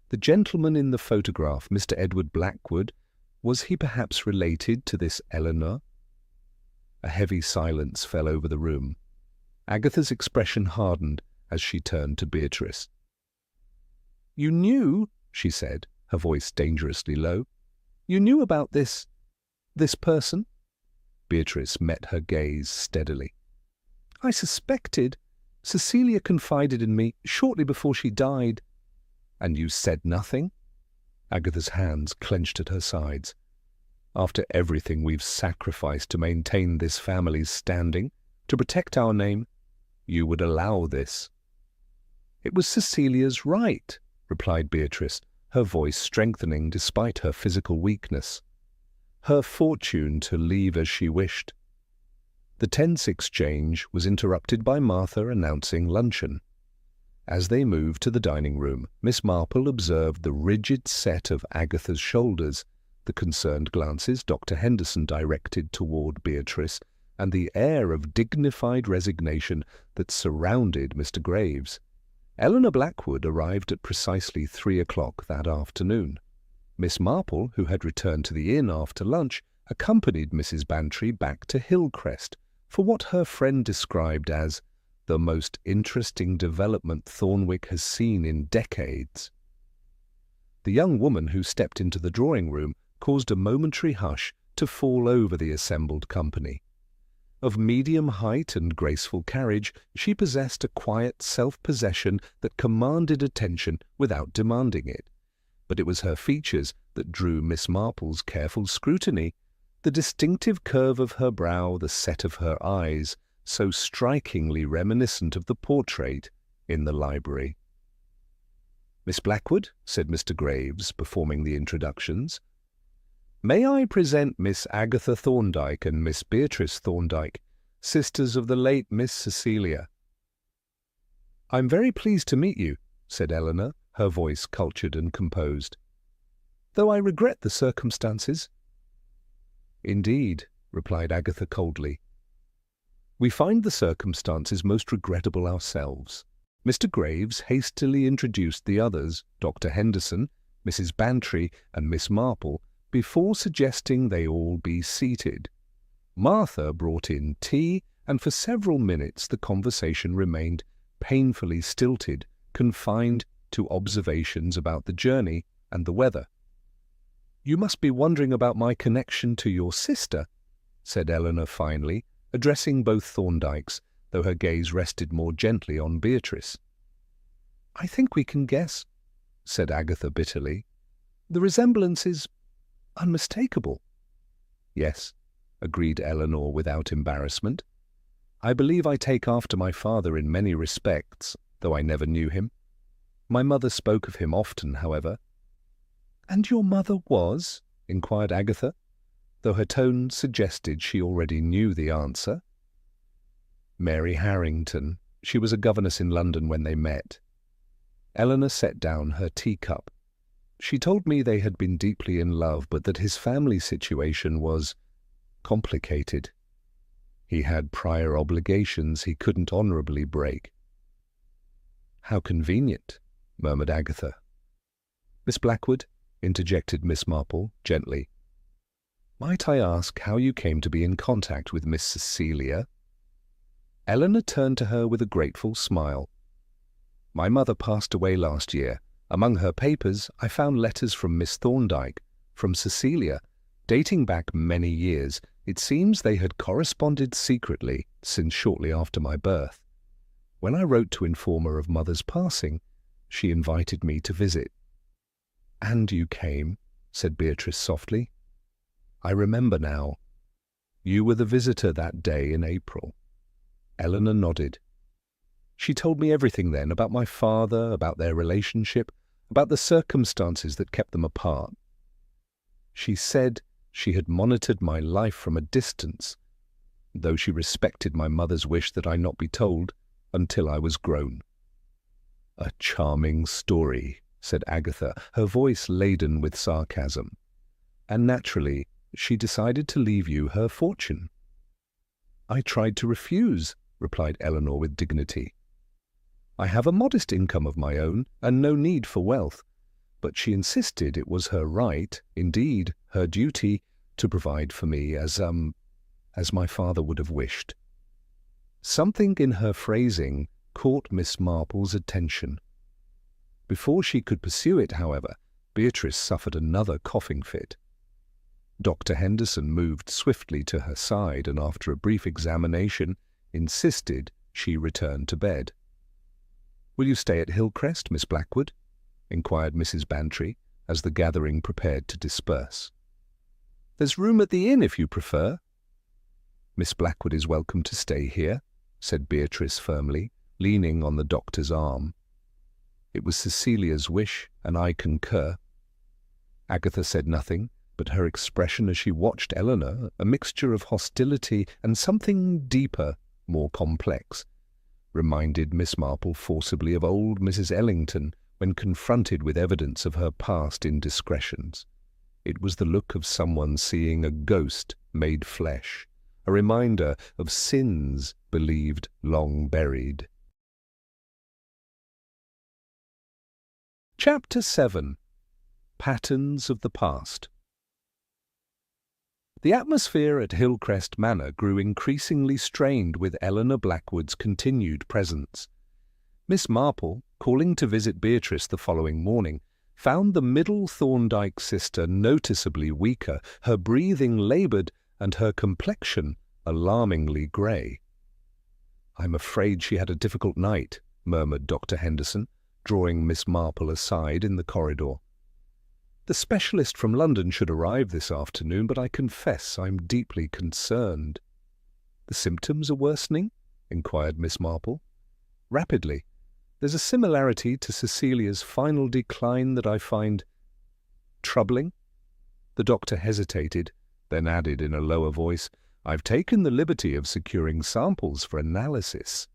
The gentleman in the photograph, Mr. Edward Blackwood, was he perhaps related to this Eleanor?" A heavy silence fell over the room. Agatha's expression hardened as she turned to Beatrice. "You knew," she said, her voice dangerously low. "You knew about this person?" Beatrice met her gaze steadily. "I suspected. Cecilia confided in me shortly before she died." "And you said nothing?" Agatha's hands clenched at her sides. "After everything we've sacrificed to maintain this family's standing, to protect our name, you would allow this?" "It was Cecilia's right," replied Beatrice, her voice strengthening despite her physical weakness. "Her fortune to leave as she wished." The tense exchange was interrupted by Martha announcing luncheon. As they moved to the dining room, Miss Marple observed the rigid set of Agatha's shoulders, the concerned glances Dr. Henderson directed toward Beatrice, and the air of dignified resignation that surrounded Mr. Graves. Eleanor Blackwood arrived at precisely 3 o'clock that afternoon. Miss Marple, who had returned to the inn after lunch, accompanied Mrs. Bantry back to Hillcrest for what her friend described as the most interesting development Thornwick has seen in decades. The young woman who stepped into the drawing-room caused a momentary hush to fall over the assembled company. Of medium height and graceful carriage, she possessed a quiet self-possession that commanded attention without demanding it. But it was her features that drew Miss Marple's careful scrutiny, the distinctive curve of her brow, the set of her eyes, so strikingly reminiscent of the portrait in the library. "Miss Blackwood," said Mr. Graves, performing the introductions. "May I present Miss Agatha Thorndyke and Miss Beatrice Thorndyke, sisters of the late Miss Cecilia." "I'm very pleased to meet you," said Eleanor, her voice cultured and composed, "though I regret the circumstances." "Indeed," replied Agatha coldly. "We find the circumstances most regrettable ourselves." Mr. Graves hastily introduced the others, Dr. Henderson, Mrs. Bantry, and Miss Marple, before suggesting they all be seated. Martha brought in tea, and for several minutes the conversation remained painfully stilted, confined to observations about the journey and the weather. "You must be wondering about my connection to your sister," said Eleanor finally, addressing both Thorndykes, though her gaze rested more gently on Beatrice. "I think we can guess," said Agatha bitterly. "The resemblance is unmistakable." "Yes," agreed Eleanor without embarrassment. "I believe I take after my father in many respects, though I never knew him. My mother spoke of him often, however." "And your mother was?" inquired Agatha, though her tone suggested she already knew the answer. "Mary Harrington. She was a governess in London when they met." Eleanor set down her teacup. "She told me they had been deeply in love, but that his family situation was complicated. He had prior obligations he couldn't honourably break." "How convenient," murmured Agatha. "Miss Blackwood," interjected Miss Marple gently, "might I ask how you came to be in contact with Miss Cecilia?" Eleanor turned to her with a grateful smile. "My mother passed away last year. Among her papers I found letters from Miss Thorndyke, from Cecilia, dating back many years. It seems they had corresponded secretly since shortly after my birth. When I wrote to inform her of Mother's passing, she invited me to visit." "And you came," said Beatrice softly. "I remember now." You were the visitor that day in April." Eleanor nodded. "She told me everything then, about my father, about their relationship, about the circumstances that kept them apart. She said she had monitored my life from a distance, though she respected my mother's wish that I not be told until I was grown." "A charming story," said Agatha, her voice laden with sarcasm. "And naturally, she decided to leave you her fortune." "I tried to refuse," replied Eleanor with dignity. "I have a modest income of my own, and no need for wealth. But she insisted it was her right, indeed her duty, to provide for me as my father would have wished." Something in her phrasing caught Miss Marple's attention. Before she could pursue it, however, Beatrice suffered another coughing fit. Dr. Henderson moved swiftly to her side and, after a brief examination, insisted she return to bed. "Will you stay at Hillcrest, Miss Blackwood?" inquired Mrs. Bantry, as the gathering prepared to disperse. "There's room at the inn if you prefer." "Miss Blackwood is welcome to stay here," said Beatrice firmly, leaning on the doctor's arm. "It was Cecilia's wish, and I concur." Agatha said nothing, but her expression as she watched Eleanor, a mixture of hostility and something deeper, more complex, reminded Miss Marple forcibly of old Mrs. Ellington when confronted with evidence of her past indiscretions. It was the look of someone seeing a ghost made flesh, a reminder of sins believed long buried. Chapter 7. Patterns of the Past. The atmosphere at Hillcrest Manor grew increasingly strained with Eleanor Blackwood's continued presence. Miss Marple, calling to visit Beatrice the following morning, found the middle Thorndyke sister noticeably weaker, her breathing laboured, and her complexion alarmingly grey. "I'm afraid she had a difficult night," murmured Dr. Henderson, drawing Miss Marple aside in the corridor. "The specialist from London should arrive this afternoon, but I confess I'm deeply concerned." "The symptoms are worsening?" inquired Miss Marple. "Rapidly. There's a similarity to Cecilia's final decline that I find troubling." The doctor hesitated, then added in a lower voice, "I've taken the liberty of securing samples for analysis."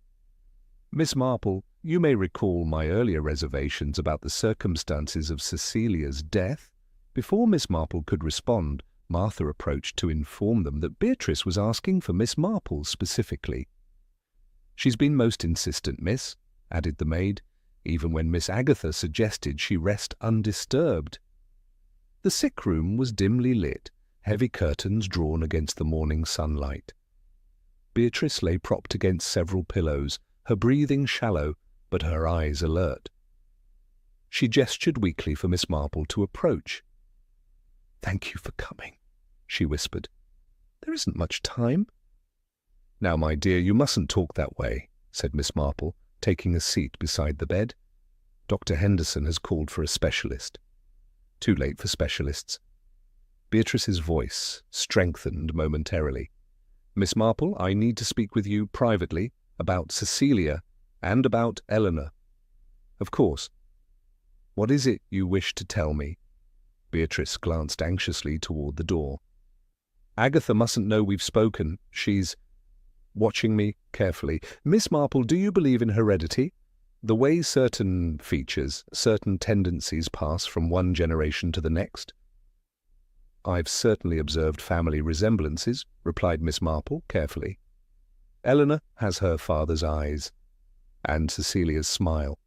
"Miss Marple, you may recall my earlier reservations about the circumstances of Cecilia's death." Before Miss Marple could respond, Martha approached to inform them that Beatrice was asking for Miss Marple specifically. "She's been most insistent, miss," added the maid, even when Miss Agatha suggested she rest undisturbed. The sick room was dimly lit, heavy curtains drawn against the morning sunlight. Beatrice lay propped against several pillows, her breathing shallow, but her eyes alert. She gestured weakly for Miss Marple to approach. "Thank you for coming," she whispered. "There isn't much time." "Now, my dear, you mustn't talk that way," said Miss Marple, taking a seat beside the bed. "Dr. Henderson has called for a specialist." "Too late for specialists." Beatrice's voice strengthened momentarily. "Miss Marple, I need to speak with you privately about Cecilia and about Eleanor." "Of course. What is it you wish to tell me?" Beatrice glanced anxiously toward the door. "Agatha mustn't know we've spoken. She's watching me carefully. Miss Marple, do you believe in heredity? The way certain features, certain tendencies pass from one generation to the next?" "I've certainly observed family resemblances," replied Miss Marple carefully. "Eleanor has her father's eyes, and Cecilia's smile."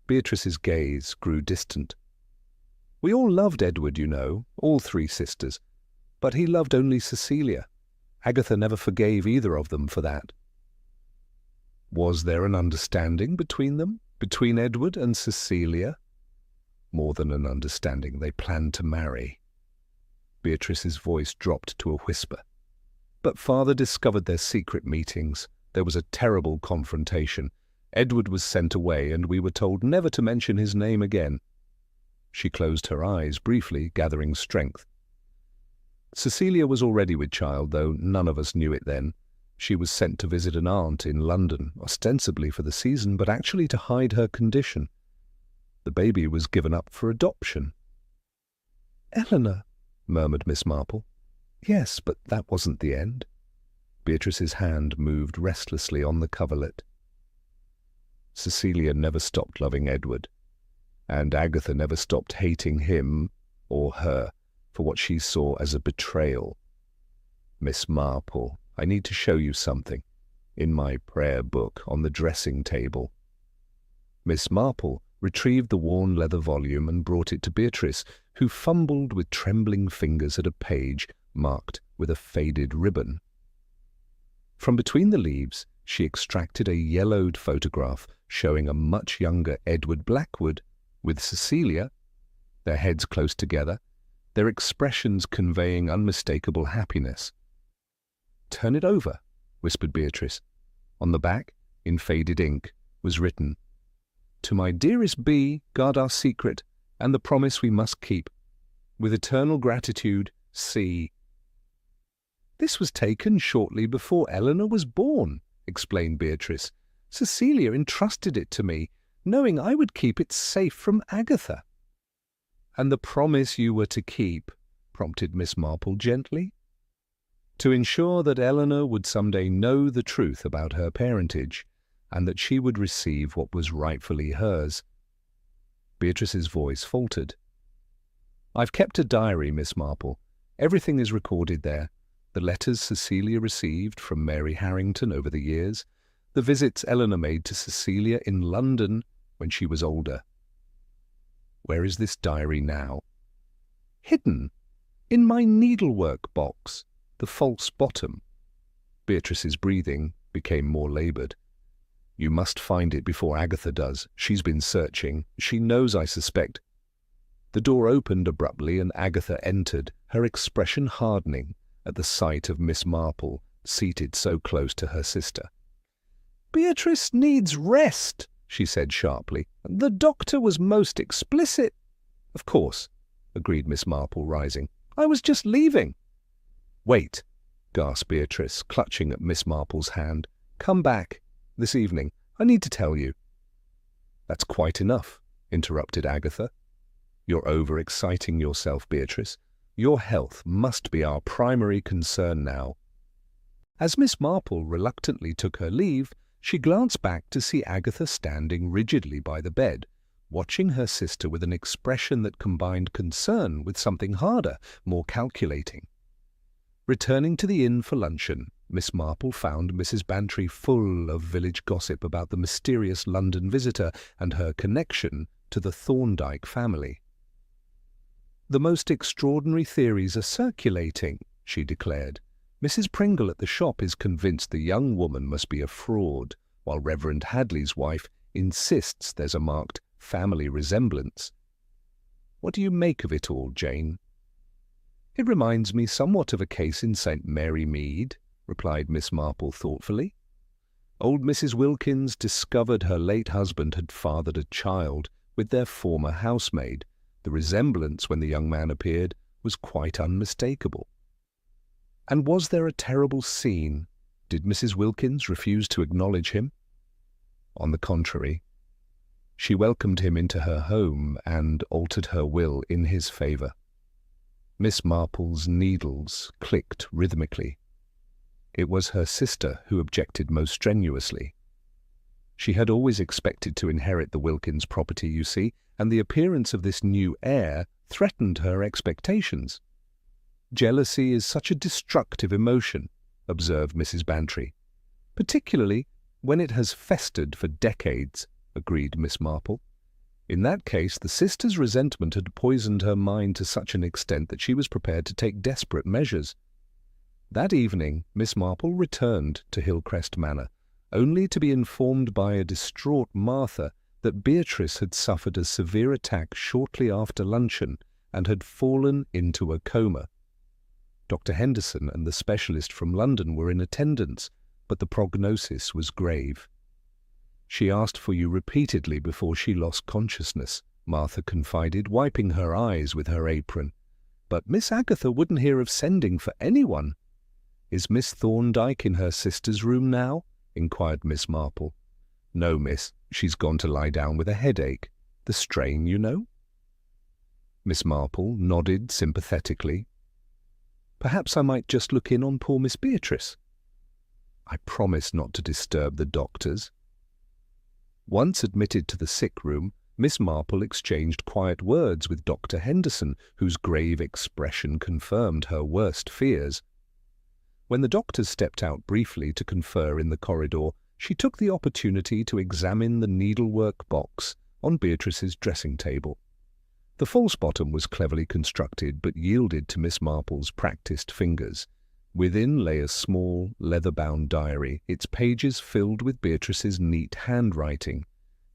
Beatrice's gaze grew distant. "We all loved Edward, you know, all three sisters, but he loved only Cecilia. Agatha never forgave either of them for that." "Was there an understanding between them, between Edward and Cecilia?" "More than an understanding. They planned to marry." Beatrice's voice dropped to a whisper. "But father discovered their secret meetings. There was a terrible confrontation. Edward was sent away, and we were told never to mention his name again." She closed her eyes briefly, gathering strength. Cecilia was already with child, though none of us knew it then. She was sent to visit an aunt in London, ostensibly for the season, but actually to hide her condition. The baby was given up for adoption.
"Eleanor,"
murmured Miss Marple. Yes, but that wasn't the end. Beatrice's hand moved restlessly on the coverlet. Cecilia never stopped loving Edward, and Agatha never stopped hating him or her for what she saw as a betrayal. Miss Marple, I need to show you something. In my prayer book on the dressing table. Miss Marple retrieved the worn leather volume and brought it to Beatrice, who fumbled with trembling fingers at a page marked with a faded ribbon. From between the leaves, she extracted a yellowed photograph showing a much younger Edward Blackwood with Cecilia, their heads close together, their expressions conveying unmistakable happiness. "Turn it over," whispered Beatrice. On the back, in faded ink, was written, "To my dearest B, guard our secret, and the promise we must keep. With eternal gratitude, C." "This was taken shortly before Eleanor was born," explained Beatrice. "Cecilia entrusted it to me, knowing I would keep it safe from Agatha." "And the promise you were to keep," prompted Miss Marple gently. "To ensure that Eleanor would someday know the truth about her parentage, and that she would receive what was rightfully hers." Beatrice's voice faltered. "I've kept a diary, Miss Marple. Everything is recorded there. The letters Cecilia received from Mary Harrington over the years, the visits Eleanor made to Cecilia in London when she was older." "Where is this diary now?" "Hidden in my needlework box, the false bottom." Beatrice's breathing became more laboured. "You must find it before Agatha does. She's been searching. She knows I suspect." The door opened abruptly and Agatha entered, her expression hardening at the sight of Miss Marple seated so close to her sister. "Beatrice needs rest," she said sharply. "The doctor was most explicit." "Of course," agreed Miss Marple, rising. "I was just leaving." "Wait," gasped Beatrice, clutching at Miss Marple's hand. "Come back this evening. I need to tell you." "That's quite enough," interrupted Agatha. "You're overexciting yourself, Beatrice. Your health must be our primary concern now." As Miss Marple reluctantly took her leave, she glanced back to see Agatha standing rigidly by the bed, watching her sister with an expression that combined concern with something harder, more calculating. Returning to the inn for luncheon, Miss Marple found Mrs. Bantry full of village gossip about the mysterious London visitor and her connection to the Thorndyke family. "The most extraordinary theories are circulating," she declared. "Mrs. Pringle at the shop is convinced the young woman must be a fraud, while Reverend Hadley's wife insists there's a marked family resemblance. What do you make of it all, Jane?" "It reminds me somewhat of a case in St. Mary Mead," replied Miss Marple thoughtfully. "Old Mrs. Wilkins discovered her late husband had fathered a child with their former housemaid. The resemblance, when the young man appeared, was quite unmistakable." "And was there a terrible scene? Did Mrs. Wilkins refuse to acknowledge him?" "On the contrary. She welcomed him into her home and altered her will in his favour." Miss Marple's needles clicked rhythmically. It was her sister who objected most strenuously. She had always expected to inherit the Wilkins property, you see, and the appearance of this new heir threatened her expectations. "Jealousy is such a destructive emotion," observed Mrs. Bantry. "Particularly when it has festered for decades," agreed Miss Marple. In that case, the sister's resentment had poisoned her mind to such an extent that she was prepared to take desperate measures. That evening, Miss Marple returned to Hillcrest Manor, only to be informed by a distraught Martha that Beatrice had suffered a severe attack shortly after luncheon and had fallen into a coma. Dr. Henderson and the specialist from London were in attendance, but the prognosis was grave. "She asked for you repeatedly before she lost consciousness," Martha confided, wiping her eyes with her apron. but Miss Agatha wouldn't hear of sending for anyone. "Is Miss Thorndyke in her sister's room now?" inquired Miss Marple. "No, miss. She's gone to lie down with a headache. The strain, you know." Miss Marple nodded sympathetically. "Perhaps I might just look in on poor Miss Beatrice." "I promise not to disturb the doctors." Once admitted to the sick room, Miss Marple exchanged quiet words with Dr. Henderson, whose grave expression confirmed her worst fears. When the doctors stepped out briefly to confer in the corridor, she took the opportunity to examine the needlework box on Beatrice's dressing table. The false bottom was cleverly constructed, but yielded to Miss Marple's practised fingers. Within lay a small, leather-bound diary, its pages filled with Beatrice's neat handwriting.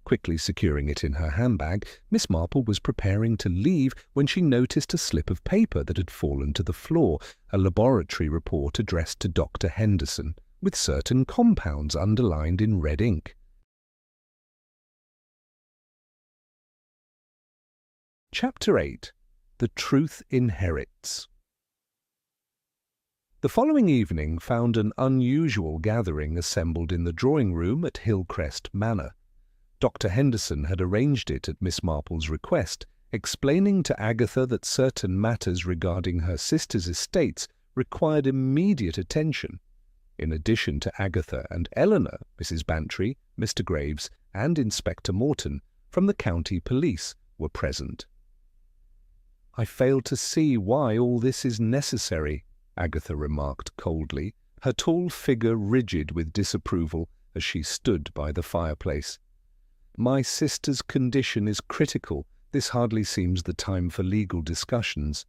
Quickly securing it in her handbag, Miss Marple was preparing to leave when she noticed a slip of paper that had fallen to the floor, a laboratory report addressed to Dr. Henderson, with certain compounds underlined in red ink. Chapter 8. The Truth Inherits. The following evening found an unusual gathering assembled in the drawing-room at Hillcrest Manor. Dr. Henderson had arranged it at Miss Marple's request, explaining to Agatha that certain matters regarding her sister's estates required immediate attention. In addition to Agatha and Eleanor, Mrs. Bantry, Mr. Graves, and Inspector Morton from the county police were present. "I fail to see why all this is necessary," Agatha remarked coldly, her tall figure rigid with disapproval as she stood by the fireplace. "My sister's condition is critical. This hardly seems the time for legal discussions."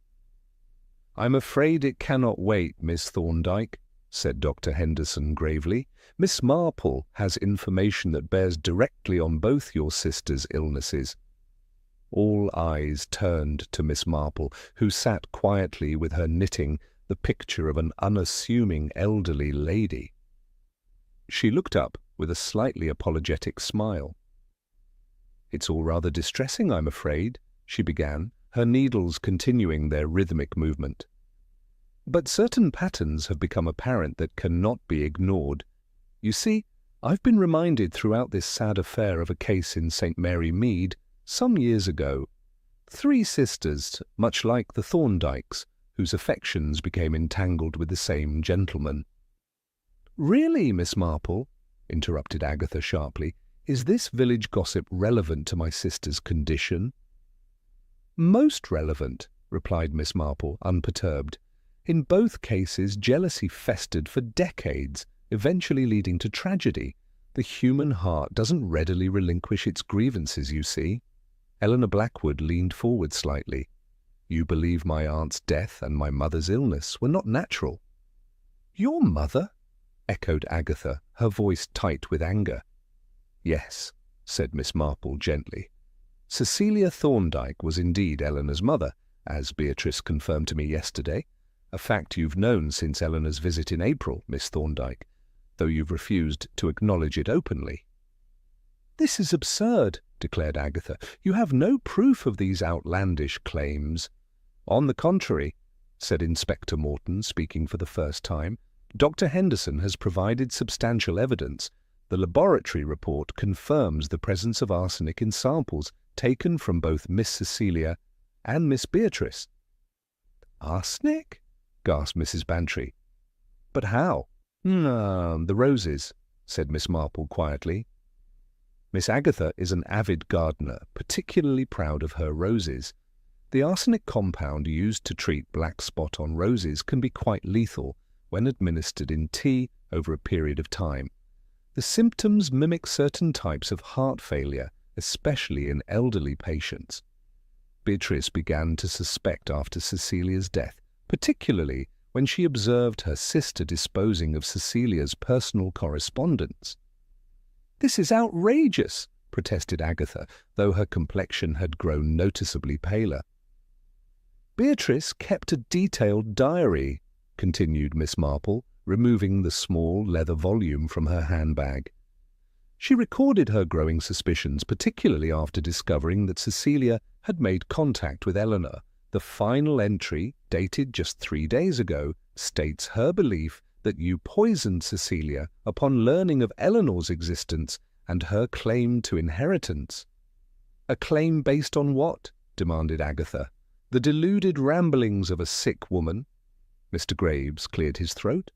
"I'm afraid it cannot wait, Miss Thorndyke," said Dr. Henderson gravely. "Miss Marple has information that bears directly on both your sisters' illnesses." All eyes turned to Miss Marple, who sat quietly with her knitting, the picture of an unassuming elderly lady. She looked up with a slightly apologetic smile. "It's all rather distressing, I'm afraid," she began, her needles continuing their rhythmic movement. "But certain patterns have become apparent that cannot be ignored. You see, I've been reminded throughout this sad affair of a case in St. Mary Mead some years ago. 3 sisters, much like the Thorndykes, whose affections became entangled with the same gentleman." "Really, Miss Marple," interrupted Agatha sharply, "is this village gossip relevant to my sister's condition?" "Most relevant," replied Miss Marple, unperturbed. "In both cases jealousy festered for decades, eventually leading to tragedy. The human heart doesn't readily relinquish its grievances, you see." Eleanor Blackwood leaned forward slightly. "You believe my aunt's death and my mother's illness were not natural?" "Your mother?" echoed Agatha, her voice tight with anger. "Yes," said Miss Marple gently. "Cecilia Thorndyke was indeed Eleanor's mother, as Beatrice confirmed to me yesterday, a fact you've known since Eleanor's visit in April, Miss Thorndyke, though you've refused to acknowledge it openly." "This is absurd," declared Agatha. "You have no proof of these outlandish claims." "On the contrary," said Inspector Morton, speaking for the first time, "Dr. Henderson has provided substantial evidence. The laboratory report confirms the presence of arsenic in samples taken from both Miss Cecilia and Miss Beatrice." "Arsenic?" gasped Mrs. Bantry. "But how?" "The roses," said Miss Marple quietly. "Miss Agatha is an avid gardener, particularly proud of her roses. The arsenic compound used to treat black spot on roses can be quite lethal when administered in tea over a period of time. The symptoms mimic certain types of heart failure, especially in elderly patients. Beatrice began to suspect after Cecilia's death, particularly when she observed her sister disposing of Cecilia's personal correspondence." "This is outrageous," protested Agatha, though her complexion had grown noticeably paler. "Beatrice kept a detailed diary," continued Miss Marple, removing the small leather volume from her handbag. "She recorded her growing suspicions, particularly after discovering that Cecilia had made contact with Eleanor, The final entry, dated just 3 days ago, states her belief that you poisoned Cecilia upon learning of Eleanor's existence and her claim to inheritance. A claim based on what? Demanded Agatha. The deluded ramblings of a sick woman. Mr. Graves cleared his throat.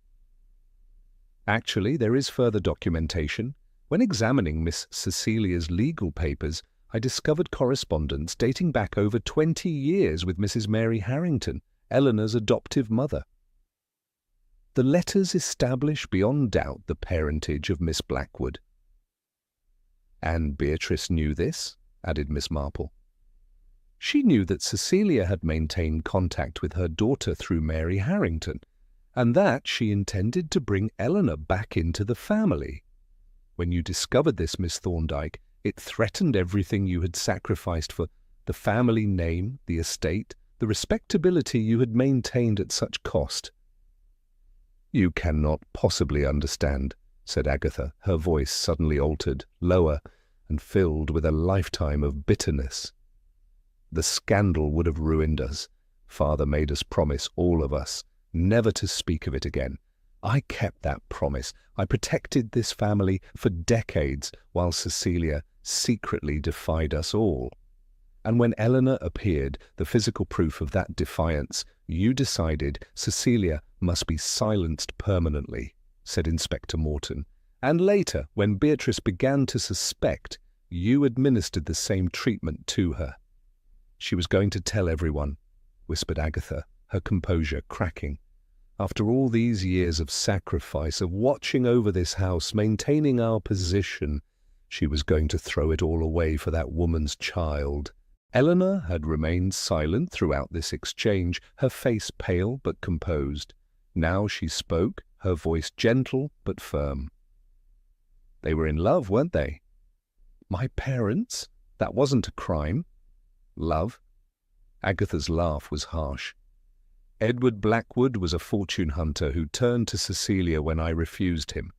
Actually, there is further documentation. When examining Miss Cecilia's legal papers, I discovered correspondence dating back over 20 years with Mrs. Mary Harrington, Eleanor's adoptive mother. The letters establish beyond doubt the parentage of Miss Blackwood. And Beatrice knew this, added Miss Marple. She knew that Cecilia had maintained contact with her daughter through Mary Harrington, and that she intended to bring Eleanor back into the family. When you discovered this, Miss Thorndyke, it threatened everything you had sacrificed for the family name, the estate, the respectability you had maintained at such cost. You cannot possibly understand, said Agatha, her voice suddenly altered, lower, and filled with a lifetime of bitterness. The scandal would have ruined us. Father made us promise, all of us, never to speak of it again. I kept that promise. I protected this family for decades, while Cecilia secretly defied us all. And when Eleanor appeared, the physical proof of that defiance, you decided Cecilia must be silenced permanently, said Inspector Morton. And later, when Beatrice began to suspect, you administered the same treatment to her. She was going to tell everyone, whispered Agatha, her composure cracking. After all these years of sacrifice, of watching over this house, maintaining our position, she was going to throw it all away for that woman's child. Eleanor had remained silent throughout this exchange, her face pale but composed. Now she spoke, her voice gentle but firm. They were in love, weren't they? My parents? That wasn't a crime. Love? Agatha's laugh was harsh. Edward Blackwood was a fortune hunter who turned to Cecilia when I refused him.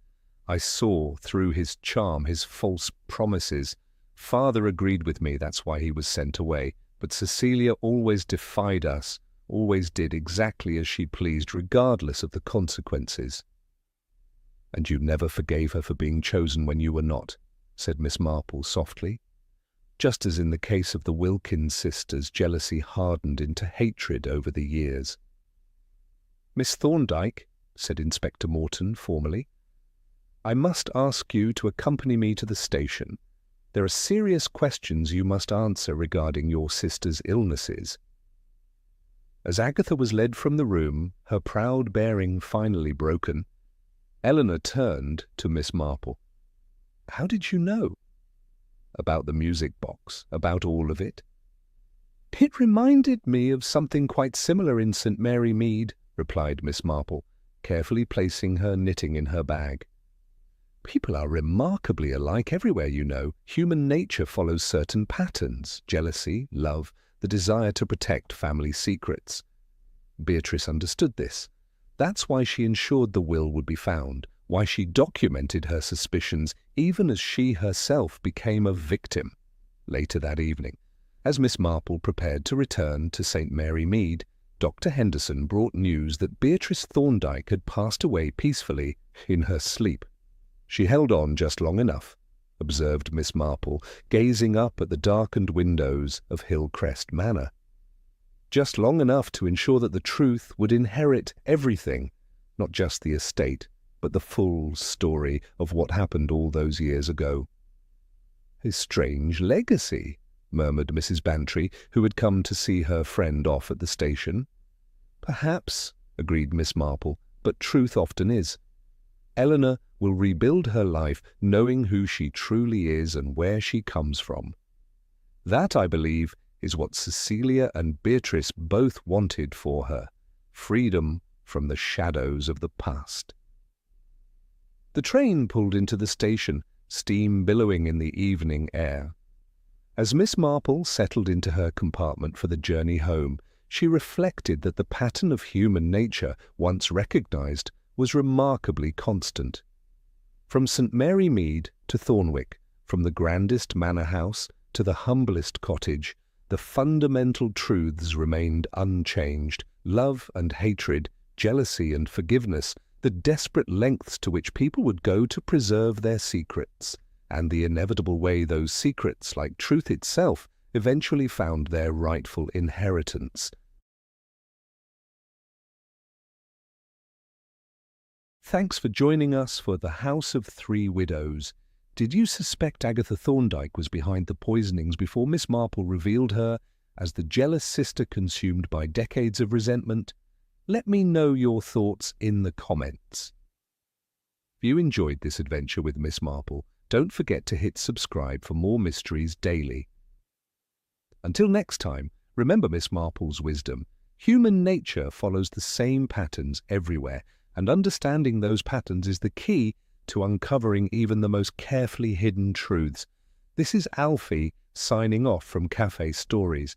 I saw through his charm, his false promises. Father agreed with me, that's why he was sent away. But Cecilia always defied us, always did exactly as she pleased, regardless of the consequences. And you never forgave her for being chosen when you were not, said Miss Marple softly. Just as in the case of the Wilkins sisters, jealousy hardened into hatred over the years. Miss Thorndyke, said Inspector Morton formally, I must ask you to accompany me to the station. There are serious questions you must answer regarding your sister's illnesses. As Agatha was led from the room, her proud bearing finally broken, Eleanor turned to Miss Marple. How did you know? About the music box, about all of it. It reminded me of something quite similar in St. Mary Mead, replied Miss Marple, carefully placing her knitting in her bag. People are remarkably alike everywhere, you know. Human nature follows certain patterns: jealousy, love, the desire to protect family secrets. Beatrice understood this. That's why she ensured the will would be found, why she documented her suspicions even as she herself became a victim. Later that evening, as Miss Marple prepared to return to St. Mary Mead, Dr. Henderson brought news that Beatrice Thorndyke had passed away peacefully in her sleep. She held on just long enough, observed Miss Marple, gazing up at the darkened windows of Hillcrest Manor. Just long enough to ensure that the truth would inherit everything, not just the estate, but the full story of what happened all those years ago. A strange legacy, murmured Mrs. Bantry, who had come to see her friend off at the station. Perhaps, agreed Miss Marple, but truth often is. Eleanor will rebuild her life knowing who she truly is and where she comes from. That, I believe, is what Cecilia and Beatrice both wanted for her, freedom from the shadows of the past. The train pulled into the station, steam billowing in the evening air. As Miss Marple settled into her compartment for the journey home, she reflected that the pattern of human nature, once recognized, was remarkably constant. From St. Mary Mead to Thornwick, from the grandest manor house to the humblest cottage, the fundamental truths remained unchanged: love and hatred, jealousy and forgiveness, the desperate lengths to which people would go to preserve their secrets, and the inevitable way those secrets, like truth itself, eventually found their rightful inheritance. Thanks for joining us for The House of Three Widows. Did you suspect Agatha Thorndyke was behind the poisonings before Miss Marple revealed her as the jealous sister consumed by decades of resentment? Let me know your thoughts in the comments. If you enjoyed this adventure with Miss Marple, don't forget to hit subscribe for more mysteries daily. Until next time, remember Miss Marple's wisdom. Human nature follows the same patterns everywhere, and understanding those patterns is the key to uncovering even the most carefully hidden truths. This is Alfie signing off from Cafe Stories.